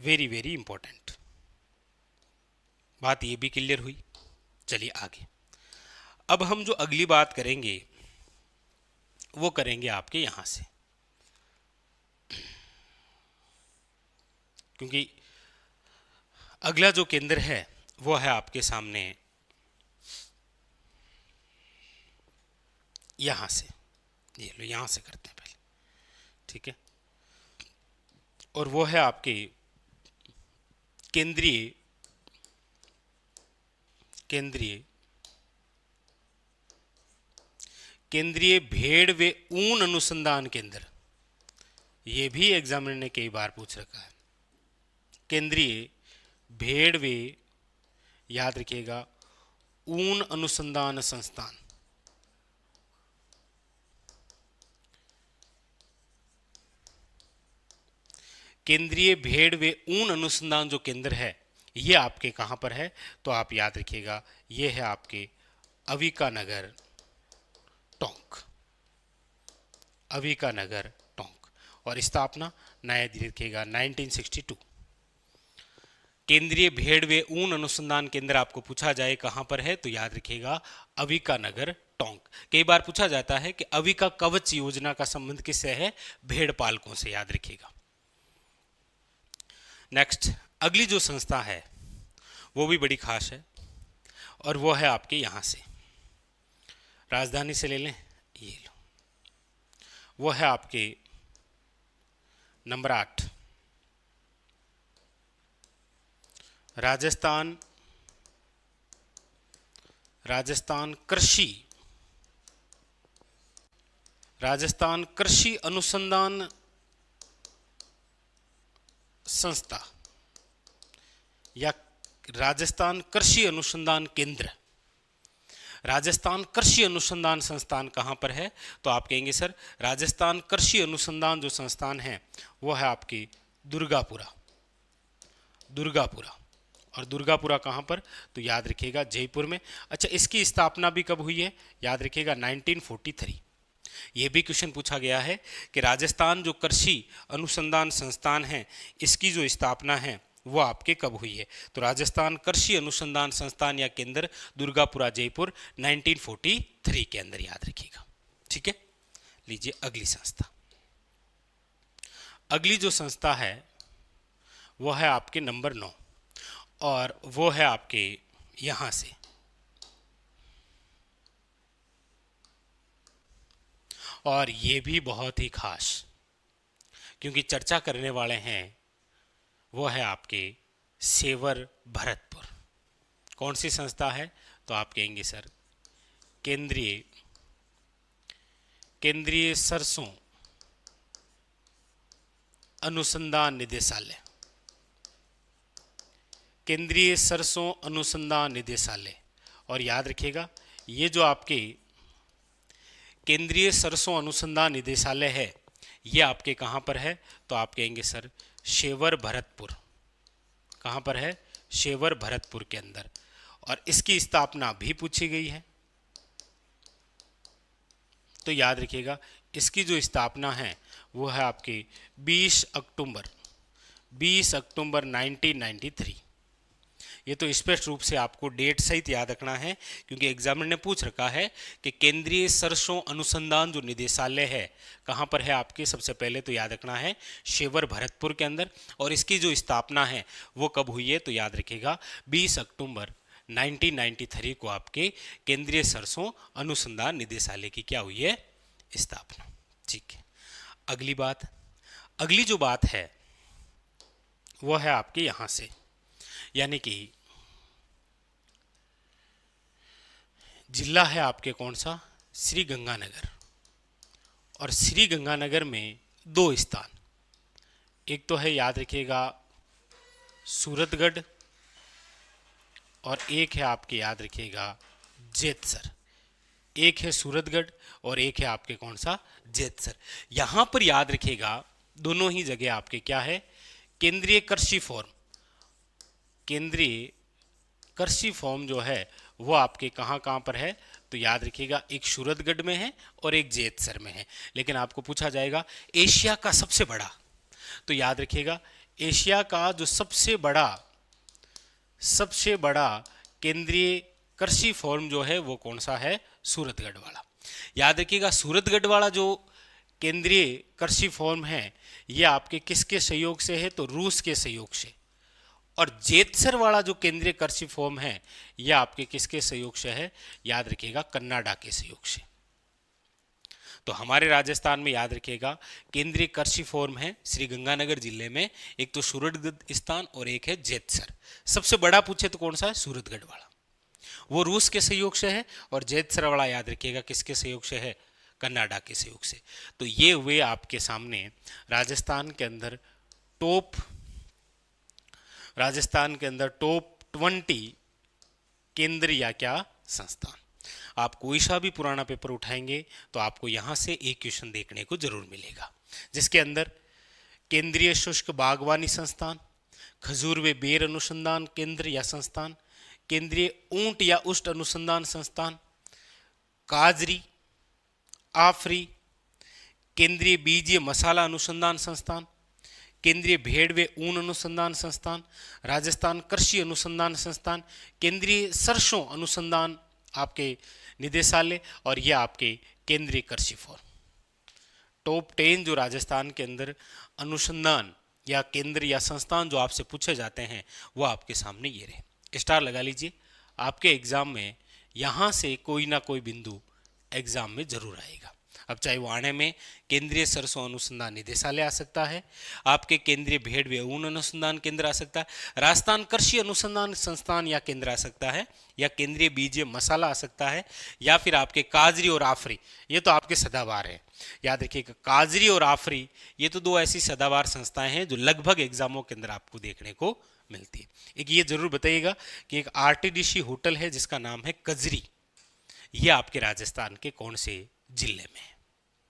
A: वेरी वेरी इंपॉर्टेंट बात, ये भी क्लियर हुई। चलिए आगे, अब हम जो अगली बात करेंगे वो करेंगे आपके यहां से, क्योंकि अगला जो केंद्र है वो है आपके सामने यहां से। ये लो, यहां से करते हैं पहले, ठीक है। और वो है आपके केंद्रीय, केंद्रीय केंद्रीय भेड़ व ऊन अनुसंधान केंद्र। ये भी एग्जामिनर ने कई बार पूछ रखा है। केंद्रीय भेड़ व, याद रखिएगा, ऊन अनुसंधान संस्थान। केंद्रीय भेड़ व ऊन अनुसंधान जो केंद्र है ये आपके कहाँ पर है, तो आप याद रखिएगा ये है आपके अविकानगर टोंक, अविकानगर टोंक। और स्थापना नया रखिएगा 1962। केंद्रीय भेड़ व ऊन अनुसंधान केंद्र आपको पूछा जाए कहां पर है, तो याद रखिएगा अविकानगर टोंक। कई बार पूछा जाता है कि अविका कवच योजना का संबंध किससे है, भेड़ पालकों से, याद रखिएगा। नेक्स्ट अगली जो संस्था है वो भी बड़ी खास है और वो है आपके यहां से, राजधानी से ले लें, ये लो, वो है आपके नंबर 8, राजस्थान कृषि अनुसंधान संस्था या राजस्थान कृषि अनुसंधान केंद्र। राजस्थान कृषि अनुसंधान संस्थान कहाँ पर है, तो आप कहेंगे सर राजस्थान कृषि अनुसंधान जो संस्थान है वो है आपकी दुर्गापुरा। और दुर्गापुरा कहाँ पर, तो याद रखिएगा जयपुर में। अच्छा, इसकी स्थापना भी कब हुई है, याद रखिएगा 1943। ये भी क्वेश्चन पूछा गया है कि राजस्थान जो कृषि अनुसंधान संस्थान है इसकी जो स्थापना है वो आपके कब हुई है, तो राजस्थान कृषि अनुसंधान संस्थान या केंद्र दुर्गापुरा जयपुर 1943 के अंदर, याद रखिएगा। ठीक है, लीजिए अगली संस्था। अगली जो संस्था है वो है आपके नंबर 9 और वो है आपके यहां से, और ये भी बहुत ही खास क्योंकि चर्चा करने वाले हैं वो है आपके सेवर भरतपुर। कौन सी संस्था है, तो आप कहेंगे सर केंद्रीय सरसों अनुसंधान निदेशालय। केंद्रीय सरसों अनुसंधान निदेशालय। और याद रखिएगा ये जो आपके केंद्रीय सरसों अनुसंधान निदेशालय है ये आपके कहाँ पर है, तो आप कहेंगे सर शेवर भरतपुर। कहाँ पर है, शेवर भरतपुर के अंदर। और इसकी स्थापना भी पूछी गई है, तो याद रखिएगा इसकी जो स्थापना है वो है आपकी 20 अक्टूबर 1993। ये तो स्पष्ट रूप से आपको डेट सहित याद रखना है क्योंकि एग्जामिनर ने पूछ रखा है कि केंद्रीय सरसों अनुसंधान जो निदेशालय है कहाँ पर है आपके, सबसे पहले तो याद रखना है शेवर भरतपुर के अंदर। और इसकी जो स्थापना है वो कब हुई है, तो याद रखिएगा 20 अक्टूबर 1993 को आपके केंद्रीय सरसों अनुसंधान निदेशालय की क्या हुई है, स्थापना। ठीक है, अगली जो बात है वो है आपके यहां से, यानी कि जिला है आपके कौन सा, श्री गंगानगर। और श्री गंगानगर में 2 स्थान, एक तो है याद रखिएगा सूरतगढ़ और एक है आपके याद रखिएगा जेतसर। एक है सूरतगढ़ और एक है आपके कौन सा, जेतसर। यहां पर याद रखिएगा दोनों ही जगह आपके क्या है, केंद्रीय कृषि फॉर्म जो है वो आपके कहाँ पर है, तो याद रखिएगा एक सूरतगढ़ में है और एक जेतसर में है। लेकिन आपको पूछा जाएगा एशिया का सबसे बड़ा, तो याद रखिएगा एशिया का जो सबसे बड़ा केंद्रीय कृषि फॉर्म जो है वो कौन सा है, सूरतगढ़ वाला। याद रखिएगा सूरतगढ़ वाला जो केंद्रीय कृषि फॉर्म है ये आपके किसके सहयोग से है, तो रूस के सहयोग से। और जेतसर वाला जो केंद्रीय कृषि फॉर्म है यह आपके किसके सहयोग से है, याद रखिएगा कनाडा के सहयोग से। तो हमारे राजस्थान में याद रखिएगा केंद्रीय कृषि फॉर्म है श्री गंगानगर जिले में, एक तो सूरतगढ़ स्थान और एक है जेतसर। सबसे बड़ा पूछे तो कौन सा है, सूरतगढ़ वाला, वो रूस के सहयोग से है। और जेतसर वाला याद रखिएगा किसके सहयोग से है, कनाडा के सहयोग से। तो ये हुए आपके सामने राजस्थान के अंदर टॉप 20 केंद्र या क्या संस्थान। आप कोई सा भी पुराना पेपर उठाएंगे तो आपको यहां से एक क्वेश्चन देखने को जरूर मिलेगा जिसके अंदर केंद्रीय शुष्क बागवानी संस्थान, खजूर व बेर अनुसंधान केंद्र या संस्थान, केंद्रीय ऊंट या उष्ट अनुसंधान संस्थान, काजरी, आफरी, केंद्रीय बीजीय मसाला अनुसंधान संस्थान, केंद्रीय भेड़ व ऊन अनुसंधान संस्थान, राजस्थान कृषि अनुसंधान संस्थान, केंद्रीय सरसों अनुसंधान आपके निदेशालय, और यह आपके केंद्रीय कृषि फॉर्म। टॉप 10 जो राजस्थान के अंदर अनुसंधान या केंद्र या संस्थान जो आपसे पूछे जाते हैं वो आपके सामने ये रहे। स्टार लगा लीजिए, आपके एग्जाम में यहाँ से कोई ना कोई बिंदु एग्जाम में जरूर आएगा। अब चाहे वो आने में केंद्रीय सरसों अनुसंधान निदेशालय आ सकता है, आपके केंद्रीय भेड़ व ऊन अनुसंधान केंद्र आ सकता है, राजस्थान कृषि अनुसंधान संस्थान या केंद्र आ सकता है, या केंद्रीय बीजीय मसाला आ सकता है, या फिर आपके काजरी और आफरी, ये तो आपके सदाबहार है। याद रखिएगा, काजरी और आफरी ये तो दो ऐसी सदाबहार संस्थाएं हैं जो लगभग एग्जामों के अंदर आपको देखने को मिलती है। एक ये जरूर बताइएगा कि एक आरटीडीसी होटल है जिसका नाम है कजरी, ये आपके राजस्थान के कौन से जिले में है।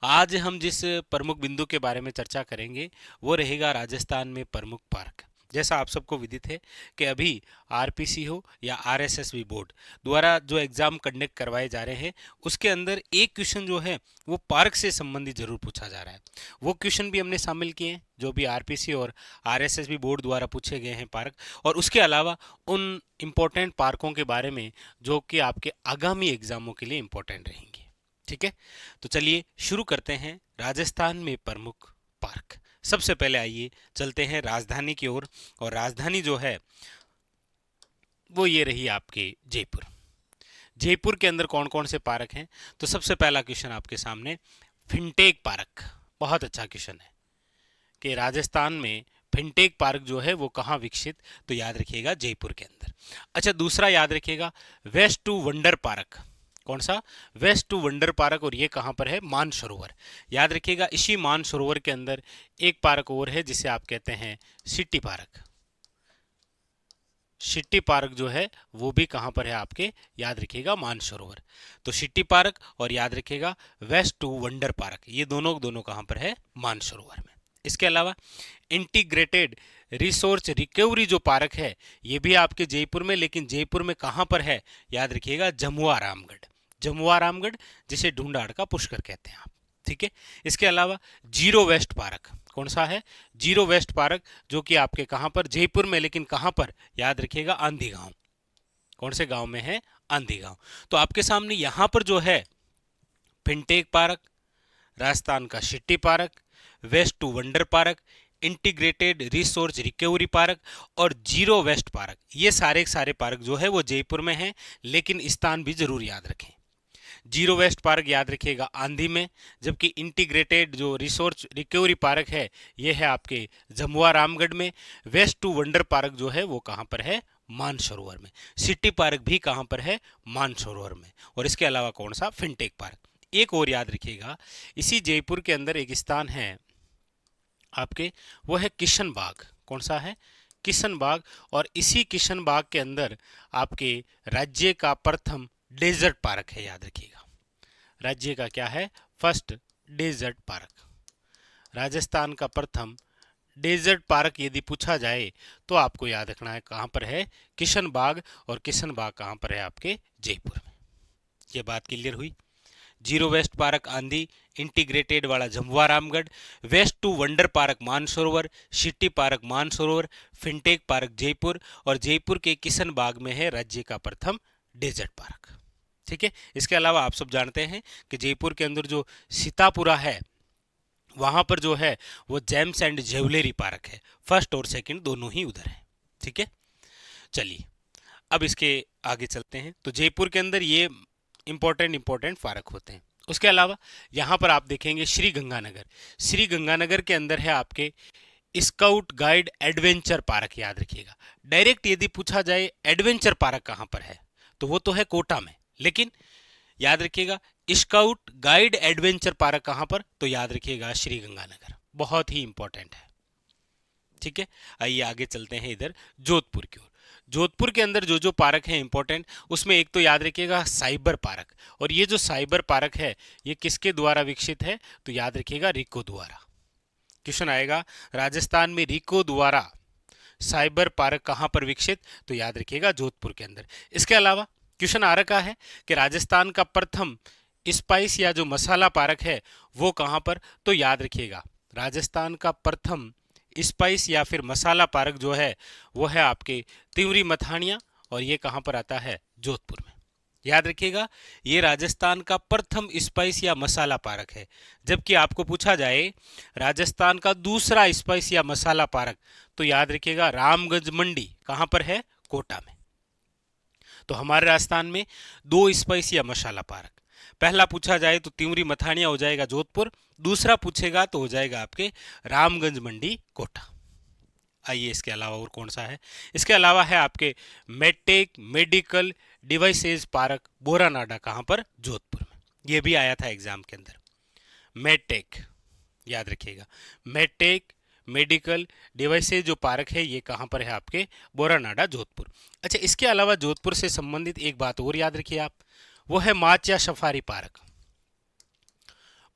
A: आज हम जिस प्रमुख बिंदु के बारे में चर्चा करेंगे वो रहेगा राजस्थान में प्रमुख पार्क। जैसा आप सबको विदित है कि अभी आरपीसी हो या आरएसएसबी बोर्ड द्वारा जो एग्जाम कंडक्ट करवाए जा रहे हैं उसके अंदर एक क्वेश्चन जो है वो पार्क से संबंधित जरूर पूछा जा रहा है। वो क्वेश्चन भी हमने शामिल किए हैं जो भी आरपीसी और आरएसएसबी बोर्ड द्वारा पूछे गए हैं पार्क, और उसके अलावा उन इम्पोर्टेंट पार्कों के बारे में जो कि आपके आगामी एग्जामों के लिए इम्पोर्टेंट रहेंगे। ठीक है, तो चलिए शुरू करते हैं राजस्थान में प्रमुख पार्क। सबसे पहले आइए चलते हैं राजधानी की ओर, और राजधानी जो है वो ये रही आपके जयपुर। जयपुर के अंदर कौन कौन से पार्क हैं, तो सबसे पहला क्वेश्चन आपके सामने फिनटेक पार्क, बहुत अच्छा क्वेश्चन है कि राजस्थान में फिनटेक पार्क जो है वो कहाँ विकसित, तो याद रखिएगा जयपुर के अंदर। अच्छा, दूसरा याद रखिएगा वेस्ट टू वंडर पार्क, कौन सा, वेस्ट टू वंडर पार्क, और ये कहाँ पर है, मानसरोवर। याद रखिएगा इसी मानसरोवर के अंदर एक पार्क और है जिसे आप कहते हैं सिटी पार्क। सिटी पार्क जो है वो भी कहाँ पर है आपके, याद रखिएगा मानसरोवर। तो सिटी पार्क और याद रखिएगा वेस्ट टू वंडर पार्क, ये दोनों कहाँ पर है, मानसरोवर में। इसके अलावा इंटीग्रेटेड रिसोर्स रिकवरी जो पार्क है ये भी आपके जयपुर में, लेकिन जयपुर में कहाँ पर है, याद रखिएगा जमुआ रामगढ़। जमुआ रामगढ़ जिसे ढूंढाड़ का पुष्कर कहते हैं आप। ठीक है, इसके अलावा जीरो वेस्ट पार्क, कौन सा है, जीरो वेस्ट पार्क, जो कि आपके कहां पर, जयपुर में, लेकिन कहां पर, याद रखिएगा आंधी गांव। कौन से गांव में है, आंधी गांव। तो आपके सामने यहां पर जो है फिनटेक पार्क, राजस्थान का city park, waste to wonder park, integrated resource recovery park और जीरो वेस्ट पार्क, ये सारे पार्क जो है वो जयपुर में हैं, लेकिन स्थान भी जरूर याद रखें। जीरो वेस्ट पार्क याद रखिएगा आंधी में, जबकि इंटीग्रेटेड जो रिसोर्स रिकवरी पार्क है ये है आपके जमुआ रामगढ़ में। वेस्ट टू वंडर पार्क जो है वो कहाँ पर है, मानसरोवर में। सिटी पार्क भी कहाँ पर है, मानसरोवर में। और इसके अलावा कौन सा, फिनटेक पार्क। एक और याद रखिएगा, इसी जयपुर के अंदर एक स्थान है आपके, वो है किशन बाग। कौन सा है, किशन बाग। और इसी किशन बाग के अंदर आपके राज्य का प्रथम डेजर्ट पार्क है, याद रखिएगा। राज्य का क्या है, फर्स्ट डेजर्ट पार्क। राजस्थान का प्रथम डेजर्ट पार्क यदि पूछा जाए तो आपको याद रखना है कहां पर है, किशन बाग। और किशन बाग कहां पर है, आपके जयपुर में। ये बात क्लियर हुई। Zero waste park Andhi, integrated वाला Jamua Ramgarh, waste to wonder park Mansarovar, city park Mansarovar, fintech park Jaipur, और जयपुर के किशन बाग में है राज्य का प्रथम डेजर्ट पार्क। ठीक है, इसके अलावा आप सब जानते हैं कि जयपुर के अंदर जो सीतापुरा है वहां पर जो है वो जेम्स एंड ज्वेलरी पार्क है, फर्स्ट और सेकंड दोनों ही उधर है। ठीक है, चलिए अब इसके आगे चलते हैं। तो जयपुर के अंदर ये इंपॉर्टेंट पार्क होते हैं। उसके अलावा यहाँ पर आप देखेंगे श्री गंगानगर। श्री गंगानगर के अंदर है आपके स्काउट गाइड एडवेंचर पार्क, याद रखिएगा। डायरेक्ट यदि पूछा जाए एडवेंचर पार्क कहाँ पर है, तो वो तो है कोटा में, लेकिन याद रखिएगा स्काउट गाइड एडवेंचर पार्क कहां पर, तो याद रखिएगा श्री गंगानगर, बहुत ही इंपॉर्टेंट है। ठीक है, आइए आगे चलते हैं इधर जोधपुर की ओर। जोधपुर के अंदर जो जो पार्क है इंपॉर्टेंट, उसमें एक तो याद रखिएगा साइबर पार्क। और ये जो साइबर पार्क है ये किसके द्वारा विकसित है, तो याद रखिएगा रिको द्वारा। क्वेश्चन आएगा राजस्थान में रिको द्वारा साइबर पार्क कहां पर विकसित, तो याद रखिएगा जोधपुर के अंदर। इसके अलावा क्वेश्चन आ रखा है कि राजस्थान का प्रथम स्पाइस या जो मसाला पार्क है वो कहां पर, तो याद रखिएगा राजस्थान का प्रथम स्पाइस या फिर मसाला पार्क जो है वो है आपके तिवरी मथानिया, और ये कहां पर आता है, जोधपुर में। याद रखिएगा ये राजस्थान का प्रथम स्पाइस या मसाला पार्क है। जबकि आपको पूछा जाए राजस्थान का दूसरा स्पाइस या मसाला पार्क, तो याद रखिएगा रामगंज मंडी कहां पर है, कोटा में। तो हमारे राजस्थान में दो स्पाइस या मसाला पार्क, पहला पूछा जाए तो तिवरी मथानिया हो जाएगा जोधपुर, दूसरा पूछेगा तो हो जाएगा आपके रामगंज मंडी कोटा। आइए इसके अलावा और कौन सा है, इसके अलावा है आपके medtech medical devices park Boranada कहां पर, जोधपुर में। ये भी आया था एग्जाम के अंदर। मेडटेक याद रखिएगा, मेडटेक मेडिकल डिवाइसेज जो पार्क है ये कहां पर है, आपके बोरानाडा जोधपुर। अच्छा, इसके अलावा जोधपुर से संबंधित एक बात और याद रखिए आप, वो है माचिया सफारी पार्क।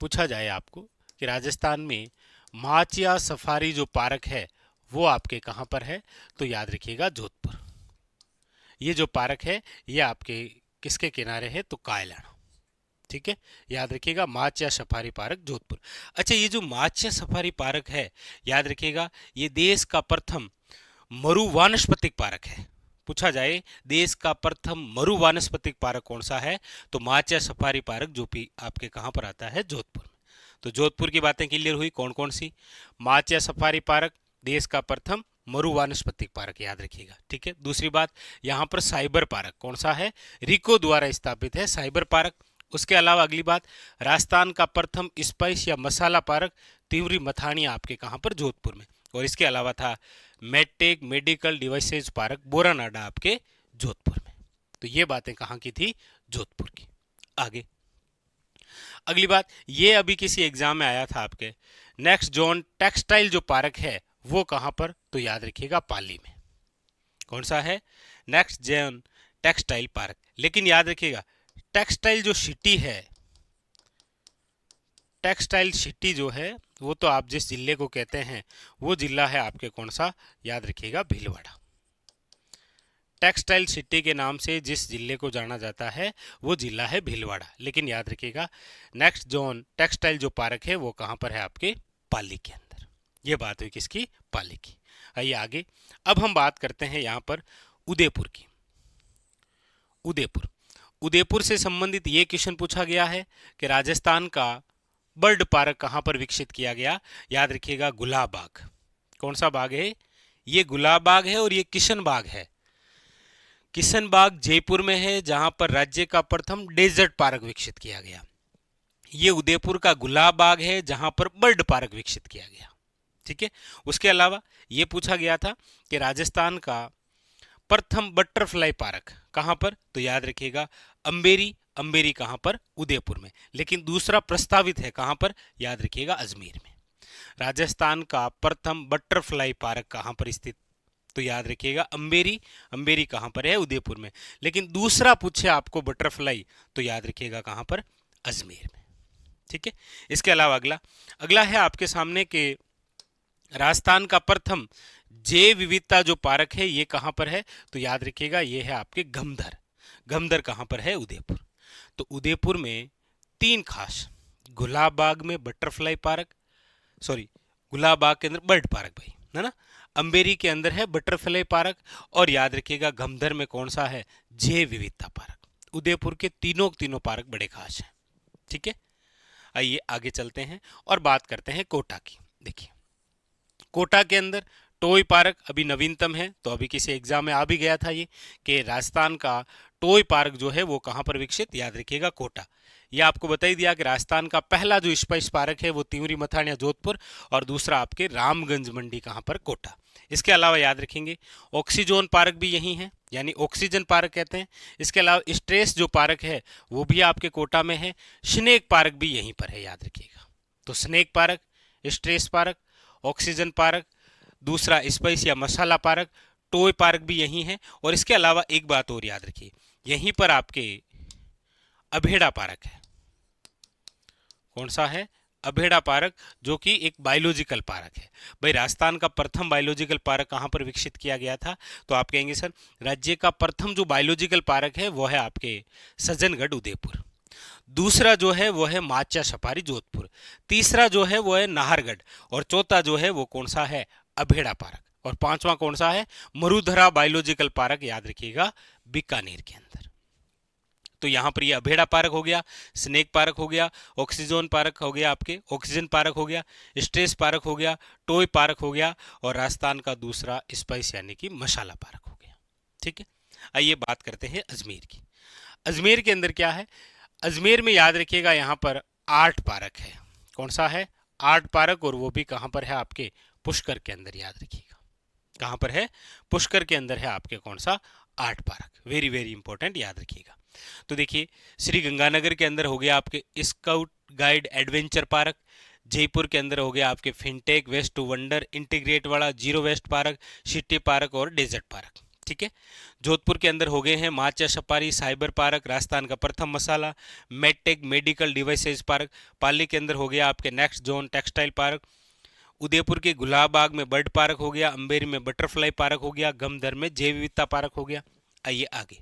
A: पूछा जाए आपको कि राजस्थान में माचिया सफारी जो पार्क है वो आपके कहां पर है, तो याद रखिएगा जोधपुर। ये जो पार्क है ये आपके किसके किनारे है, तो कायलाना। ठीक है, याद रखिएगा माचिया सफारी पार्क जोधपुर। अच्छा, ये जो माचिया सफारी पार्क है याद रखिएगा ये देश का प्रथम मरु वानस्पतिक पार्क है। पूछा जाए देश का प्रथम मरु वानस्पतिक पार्क कौन सा है, तो माचिया सफारी पार्क जो भी आपके कहां पर आता है, जोधपुर में। तो जोधपुर की बातें क्लियर हुई, कौन कौन सी, माचिया सफारी पार्क देश का प्रथम मरु वानस्पतिक पार्क, याद रखिएगा। ठीक है, दूसरी बात यहाँ पर साइबर पार्क कौन सा है, रिको द्वारा स्थापित है साइबर पार्क। उसके अलावा अगली बात, राजस्थान का प्रथम स्पाइस या मसाला पार्क तिवरी मथानिया आपके कहां पर, जोधपुर में। और इसके अलावा था medtech medical devices park Boranada आपके जोधपुर में। तो ये बातें कहां की थी, जोधपुर की। आगे अगली बात, ये अभी किसी एग्जाम में आया था आपके, नेक्स्ट जोन टेक्सटाइल जो पार्क है वो कहां पर, तो याद रखिएगा पाली में। कौन सा है, नेक्स्ट जोन टेक्सटाइल पार्क। लेकिन याद रखिएगा टेक्सटाइल जो सिटी है, टेक्सटाइल सिटी जो है वो तो आप जिस जिले को कहते हैं वो जिला है आपके कौन सा, याद रखिएगा भीलवाड़ा। टेक्सटाइल सिटी के नाम से जिस जिले को जाना जाता है वो जिला है भीलवाड़ा। लेकिन याद रखिएगा नेक्स्ट जोन टेक्सटाइल जो पार्क है वो कहां पर है, आपके पाली के अंदर। ये बात हुई किसकी, पाली की। आइए आगे, अब हम बात करते हैं यहां पर उदयपुर की। उदयपुर, उदयपुर से संबंधित ये क्वेश्चन पूछा गया है कि राजस्थान का बर्ड पार्क कहां पर विकसित किया गया, याद रखिएगा गुलाब बाग। कौन सा बाग है, ये गुलाब बाग है और ये किशन बाग है। किशन बाग जयपुर में है जहां पर राज्य का प्रथम डेजर्ट पार्क विकसित किया गया। ये उदयपुर का गुलाब बाग है जहां पर बर्ड पार्क विकसित किया गया। ठीक है, उसके अलावा ये पूछा गया था कि राजस्थान का प्रथम बटरफ्लाई पार्क कहां पर, तो याद रखिएगा अंबेरी। अंबेरी कहां पर, उदयपुर में। लेकिन दूसरा प्रस्तावित है कहां पर, याद रखिएगा अजमेर में। राजस्थान का प्रथम बटरफ्लाई पार्क कहां पर स्थित, तो याद रखिएगा अंबेरी। अंबेरी कहां पर है, उदयपुर में। लेकिन दूसरा पूछे आपको बटरफ्लाई, तो याद रखिएगा कहां पर, अजमेर में। ठीक है, इसके अलावा अगला अगला है आपके सामने के राजस्थान का प्रथम जैव विविधता जो पार्क है ये कहां पर है, तो याद रखिएगा ये है आपके गमधर। गमधर कहां पर है, उदयपुर। तो उदयपुर में तीन खास, गुलाब बाग में butterfly park, sorry Gulab Bagh के अंदर बर्ड पार्क भाई है ना, अंबेरी के अंदर है बटरफ्लाई पार्क, और याद रखिएगा गमधर में कौन सा है, जैव विविधता पार्क। उदयपुर के तीनों पार्क बड़े खास हैं। ठीक है, आइए आगे चलते हैं और बात करते हैं कोटा की। देखिए कोटा के अंदर टॉय पार्क अभी नवीनतम है, तो अभी किसी एग्जाम में आ भी गया था ये कि राजस्थान का टॉय पार्क जो है वो कहां पर विकसित, याद रखिएगा कोटा। ये आपको बता ही दिया कि राजस्थान का पहला जो स्पाइस पार्क है वो तिवरी मथानिया जोधपुर, और दूसरा आपके रामगंज मंडी कहां पर, कोटा। इसके अलावा याद रखेंगे ऑक्सीजोन पार्क भी यही है, यानी ऑक्सीजन पार्क कहते हैं। इसके अलावा स्ट्रेस जो पार्क है वो भी आपके कोटा में है। स्नेक पार्क भी यहीं पर है, याद रखिएगा। तो snake park, stress park, oxygen park, दूसरा स्पाइस या मसाला पार्क, टॉय पार्क भी यही है। और इसके अलावा एक बात और याद रखिए, यहीं पर आपके अभेड़ा पार्क है। कौन सा है, अभेड़ा पार्क, जो कि एक बायोलॉजिकल पार्क है। भाई राजस्थान का प्रथम बायोलॉजिकल पार्क कहाँ पर विकसित किया गया था? तो आप कहेंगे सर राज्य का प्रथम जो बायोलॉजिकल पार्क है वो है आपके सज्जनगढ़ उदयपुर। दूसरा जो है वो है माचा सफारी जोधपुर। तीसरा जो है वो है नाहरगढ़। और चौथा जो है वो कौन सा है? अभेड़ा पार्क। और पांचवा कौन सा है? मरुधरा बायोलॉजिकल पार्क, याद रखिएगा, बीकानेर के अंदर। तो यहां पर ये अभेड़ा पार्क हो गया, स्नेक पार्क हो गया, ऑक्सीजन पार्क हो गया, आपके ऑक्सीजन पार्क हो गया, स्ट्रेस पार्क हो गया, टॉय पार्क हो गया, और राजस्थान का दूसरा स्पाइस यानी कि मसाला पार्क हो गया। ठीक है, आइए बात करते हैं अजमेर की। अजमेर के अंदर क्या है? अजमेर में याद रखिएगा यहाँ पर 8 पार्क है। कौन सा है? 8 पार्क, और वो भी कहाँ पर है? आपके पुष्कर के अंदर, याद रखिएगा। कहाँ पर है? पुष्कर के अंदर है आपके कौन सा? 8 पार्क। वेरी वेरी इंपॉर्टेंट, याद रखिएगा। तो देखिए, श्री गंगानगर के अंदर हो गया आपके scout guide adventure park. Jaipur के अंदर हो गया आपके fintech, waste to wonder, integrate वाला, zero waste park, city park और डेजर्ट पार्क। ठीक है। जोधपुर के अंदर हो गए हैं Machia safari, cyber park, Rajasthan का प्रथम masala, medtech medical devices park. Pali के अंदर हो गया आपके next zone textile park. Udaipur के गुलाबबाग में बर्ड पार्क हो गया। अंबेरी में बटरफ्लाई पार्क हो गया। गमदर में जैव विविधता पार्क हो गया। आइए आगे।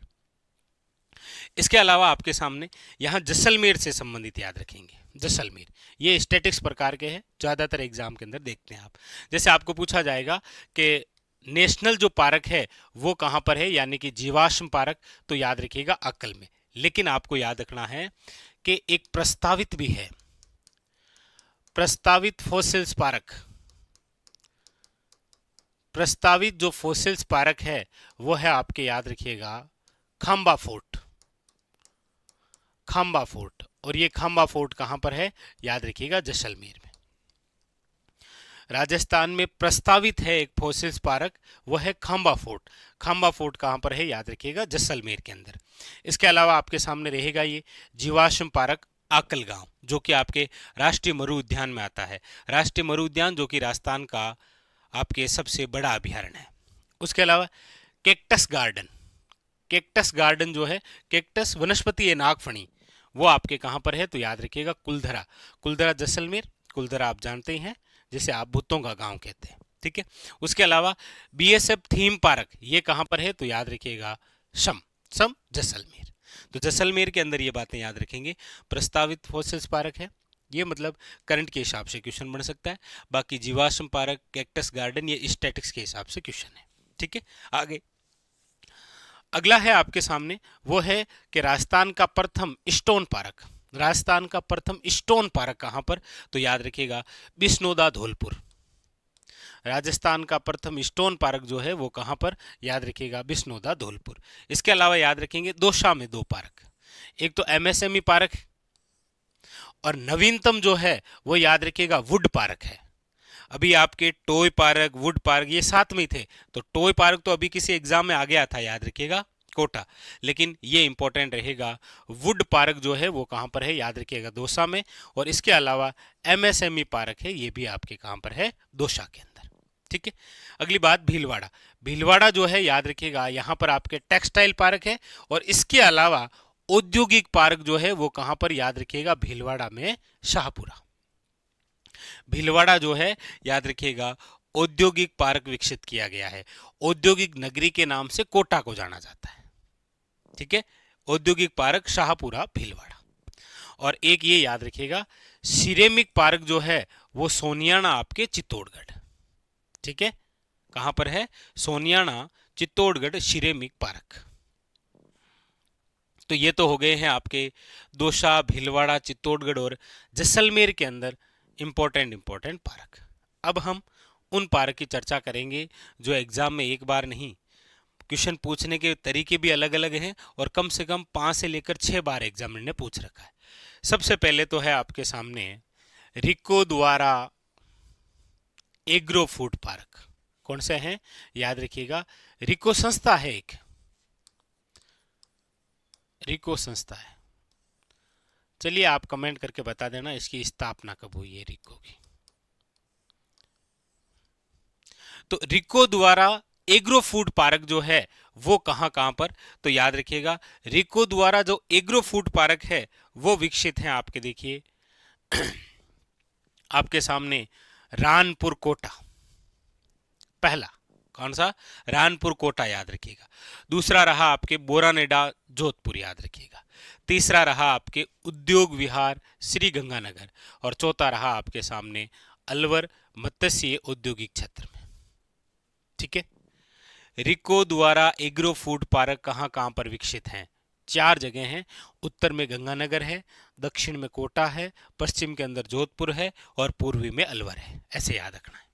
A: इसके अलावा आपके सामने यहाँ जैसलमेर से संबंधित याद रखेंगे। जैसलमेर ये स्टैटिक्स प्रकार के हैं, ज्यादातर एग्जाम के अंदर देखते हैं आप। जैसे आपको पूछा जाएगा कि नेशनल जो पार्क है वो कहाँ पर है, यानी कि जीवाश्म पार्क, तो याद रखिएगा अक्कल में। लेकिन आपको याद रखना है कि एक प्रस्तावित भी है, प्रस्तावित फॉसिल्स पार्क। प्रस्तावित जो फॉसिल्स पार्क है वो है आपके, याद रखिएगा, खांबा फोर्ट। खांबा फोर्ट, और ये खांबा फोर्ट कहां पर है? याद रखिएगा जैसलमेर में। राजस्थान में प्रस्तावित है एक फॉसिल्स पार्क, वो है खांबा फोर्ट। खांबा फोर्ट कहां पर है? याद रखिएगा जैसलमेर के अंदर। इसके अलावा आपके सामने रहेगा ये जीवाश्म पार्क आकल गांव, जो कि आपके राष्ट्रीय मरु उद्यान में आता है। राष्ट्रीय मरु उद्यान जो कि राजस्थान का आपके सबसे बड़ा अभ्यारण्य है। उसके अलावा कैक्टस गार्डन, कैक्टस गार्डन जो है, कैक्टस वनस्पति है नागफणी, वो आपके कहां पर है? तो याद रखिएगा कुलधरा। कुलधरा जैसलमेर, कुलधरा आप जानते ही हैं, जिसे आप भुत्तों का गांव कहते हैं। ठीक है। उसके अलावा बीएसएफ थीम पार्क, ये कहां पर है? तो याद रखिएगा सम जैसलमेर। तो जैसलमेर के अंदर ये बातें याद रखेंगे। प्रस्तावित फॉसिल्स पार्क है, ये मतलब करंट के हिसाब से क्वेश्चन बन सकता है। बाकी जीवाश्म पार्क, कैक्टस गार्डन, ये स्टैटिक्स के हिसाब से क्वेश्चन है। ठीक है। आगे अगला है आपके सामने, वो है कि राजस्थान का प्रथम स्टोन पार्क। राजस्थान का प्रथम स्टोन पार्क कहां पर? तो याद रखिएगा बिस्नोदा धौलपुर। राजस्थान का प्रथम स्टोन पार्क जो है वो कहां पर? याद रखिएगा बिस्नोदा धौलपुर। इसके अलावा याद रखेंगे दौसा में 2 पार्क, एक तो एमएसएमई पार्क, और नवीनतम जो है वो याद रखिएगा वुड पार्क है। अभी आपके टॉय पार्क, वुड पार्क ये साथ में ही थे, तो टॉय पार्क तो अभी किसी एग्जाम में आ गया था, याद रखिएगा कोटा, लेकिन ये इंपॉर्टेंट रहेगा। वुड पार्क जो है वो कहां पर है? याद रखिएगा दौसा में। और इसके अलावा एमएसएमई पार्क है, ये भी आपके कहां पर है? दौसा के अंदर। ठीक है। अगली बात भीलवाड़ा। भीलवाड़ा जो है याद रखिएगा यहां पर आपके टेक्सटाइल पार्क है, और इसके अलावा औद्योगिक पार्क जो है वो कहां पर? याद रखिएगा भीलवाड़ा में शाहपुरा। भीलवाड़ा जो है याद रखिएगा औद्योगिक पार्क विकसित किया गया है। औद्योगिक नगरी के नाम से कोटा को जाना जाता है। ठीक है। औद्योगिक पार्क शाहपुरा भीलवाड़ा। और एक ये याद रखिएगा सिरेमिक पार्क जो है वो सोनियाना आपके चित्तौड़गढ़। ठीक है। कहां पर है? सोनियाना चित्तौड़गढ़ सिरेमिक पार्क। तो ये तो हो गए हैं आपके दौसा, भीलवाड़ा, चित्तौड़गढ़ और जैसलमेर के अंदर इंपॉर्टेंट पार्क। अब हम उन पार्क की चर्चा करेंगे जो एग्जाम में एक बार नहीं, क्वेश्चन पूछने के तरीके भी अलग अलग हैं, और कम से कम 5 से लेकर 6 बार एग्जामिनर ने पूछ रखा है। सबसे पहले तो है आपके सामने रिको द्वारा एग्रो फूड पार्क। कौन से हैं? याद रखिएगा रिको संस्था है, एक रिको संस्था है। चलिए आप कमेंट करके बता देना इसकी स्थापना कब हुई है रिको की। तो रिको द्वारा एग्रो फूड पार्क जो है वो कहां पर? तो याद रखिएगा रिको द्वारा जो एग्रो फूड पार्क है वो विकसित है आपके, देखिए आपके सामने रानपुर कोटा, पहला कौन सा, रानपुर कोटा याद रखिएगा। दूसरा रहा आपके बोरानेडा जोधपुर याद रखिएगा। तीसरा रहा आपके उद्योग विहार श्री गंगानगर। और चौथा रहा आपके सामने अलवर मत्स्य औद्योगिक क्षेत्र में। ठीक है। रिको द्वारा एग्रो फूड पार्क कहाँ कहाँ पर विकसित हैं? 4 जगह हैं। उत्तर में गंगानगर है, दक्षिण में कोटा है, पश्चिम के अंदर जोधपुर है और पूर्वी में अलवर है। ऐसे याद रखना है।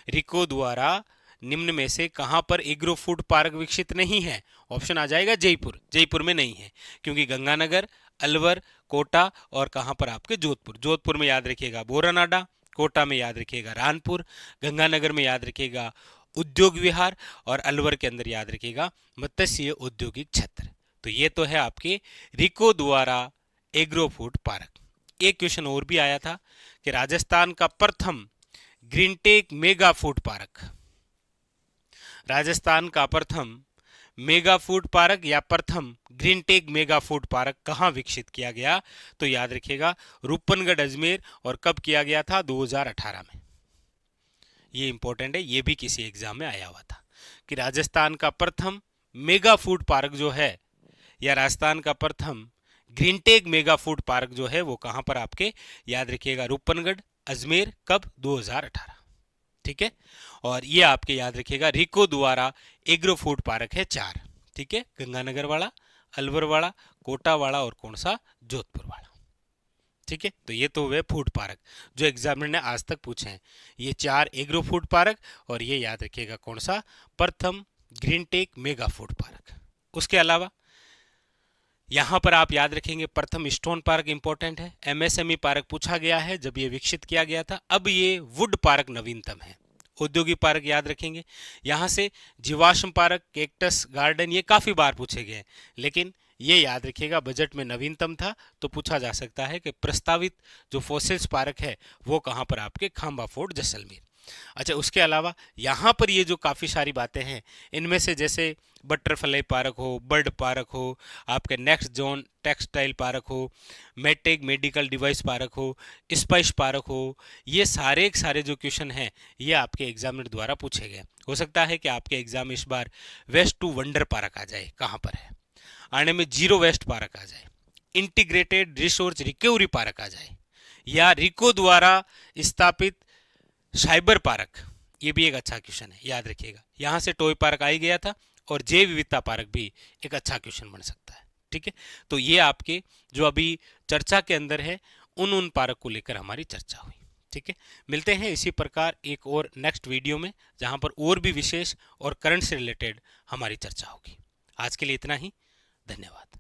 A: रिको द्वारा निम्न में से कहां पर एग्रो फूड पार्क विकसित नहीं है? ऑप्शन आ जाएगा जयपुर। जयपुर में नहीं है क्योंकि गंगानगर, अलवर, कोटा और कहां पर आपके जोधपुर। जोधपुर में याद रखिएगा बोरानाडा, कोटा में याद रखिएगा रानपुर, गंगानगर में याद रखिएगा उद्योग विहार और अलवर के अंदर याद रखिएगा मत्स्य औद्योगिक क्षेत्र। तो ये तो है आपके रिको द्वारा एग्रो फूड पार्क। एक क्वेश्चन और भी आया था कि राजस्थान का प्रथम Greentech mega food park, Rajasthan का प्रथम मेगा फूड पार्क या प्रथम ग्रीनटेक मेगा फूड पार्क कहां विकसित किया गया? तो याद रखिएगा रूपनगढ़ अजमेर। और कब किया गया था? 2018 में। ये इंपॉर्टेंट है, ये भी किसी एग्जाम में आया हुआ था कि राजस्थान का प्रथम मेगा फूड पार्क जो है या राजस्थान का प्रथम ग्रीनटेक मेगा फूड पार्क जो है वो कहां पर आपके याद रखिएगा रूपनगढ़ अजमेर। कब? 2018। ठीक है। और ये आपके याद रखिएगा रिको द्वारा एग्रो फूड पार्क है 4। ठीक है। गंगानगर वाला, अलवर वाला, कोटा वाला और कौन सा? जोधपुर वाला। ठीक है। तो ये तो वे फूड पार्क जो एग्जामिनर ने आज तक पूछे हैं। ये 4 एग्रो फूड पार्क और ये याद रखिएगा कौन सा? प्रथम ग्रीनटेक मेगा फूड पार्क। उसके अलावा यहां पर आप याद रखेंगे प्रथम स्टोन पार्क इंपॉर्टेंट है। एमएसएमई पार्क पूछा गया है जब ये विकसित किया गया था। अब ये वुड पार्क नवीनतम है। औद्योगिक पार्क याद रखेंगे। यहां से जीवाश्म पार्क, कैक्टस गार्डन ये काफी बार पूछे गए, लेकिन ये याद रखिएगा बजट में नवीनतम था तो पूछा जा सकता है कि प्रस्तावित जो फॉसिल्स पार्क है वो कहां पर आपके खांबा फोर्ट जैसलमेर। अच्छा, उसके अलावा यहाँ पर ये जो काफ़ी सारी बातें हैं इनमें से जैसे बटरफ्लाई पार्क हो, बर्ड पार्क हो, आपके नेक्स्ट जोन टेक्सटाइल पार्क हो, मेटेक मेडिकल डिवाइस पार्क हो, स्पाइस पार्क हो, ये सारे के सारे जो क्वेश्चन हैं ये आपके एग्जामिनर द्वारा पूछे गए। हो सकता है कि आपके एग्जाम इस बार वेस्ट टू वंडर पार्क आ जाए, कहाँ पर है, आने में जीरो वेस्ट पार्क आ जाए, इंटीग्रेटेड रिसोर्स रिकवरी पार्क आ जाए, या रिको द्वारा स्थापित साइबर पार्क। ये भी एक अच्छा क्वेश्चन है, याद रखिएगा। यहाँ से टॉय पार्क आ ही गया था और जैव विविधता पार्क भी एक अच्छा क्वेश्चन बन सकता है। ठीक है। तो ये आपके जो अभी चर्चा के अंदर है उन पार्क को लेकर हमारी चर्चा हुई। ठीक है। मिलते हैं इसी प्रकार एक और नेक्स्ट वीडियो में जहाँ पर और भी विशेष और करंट से रिलेटेड हमारी चर्चा होगी। आज के लिए इतना ही। धन्यवाद।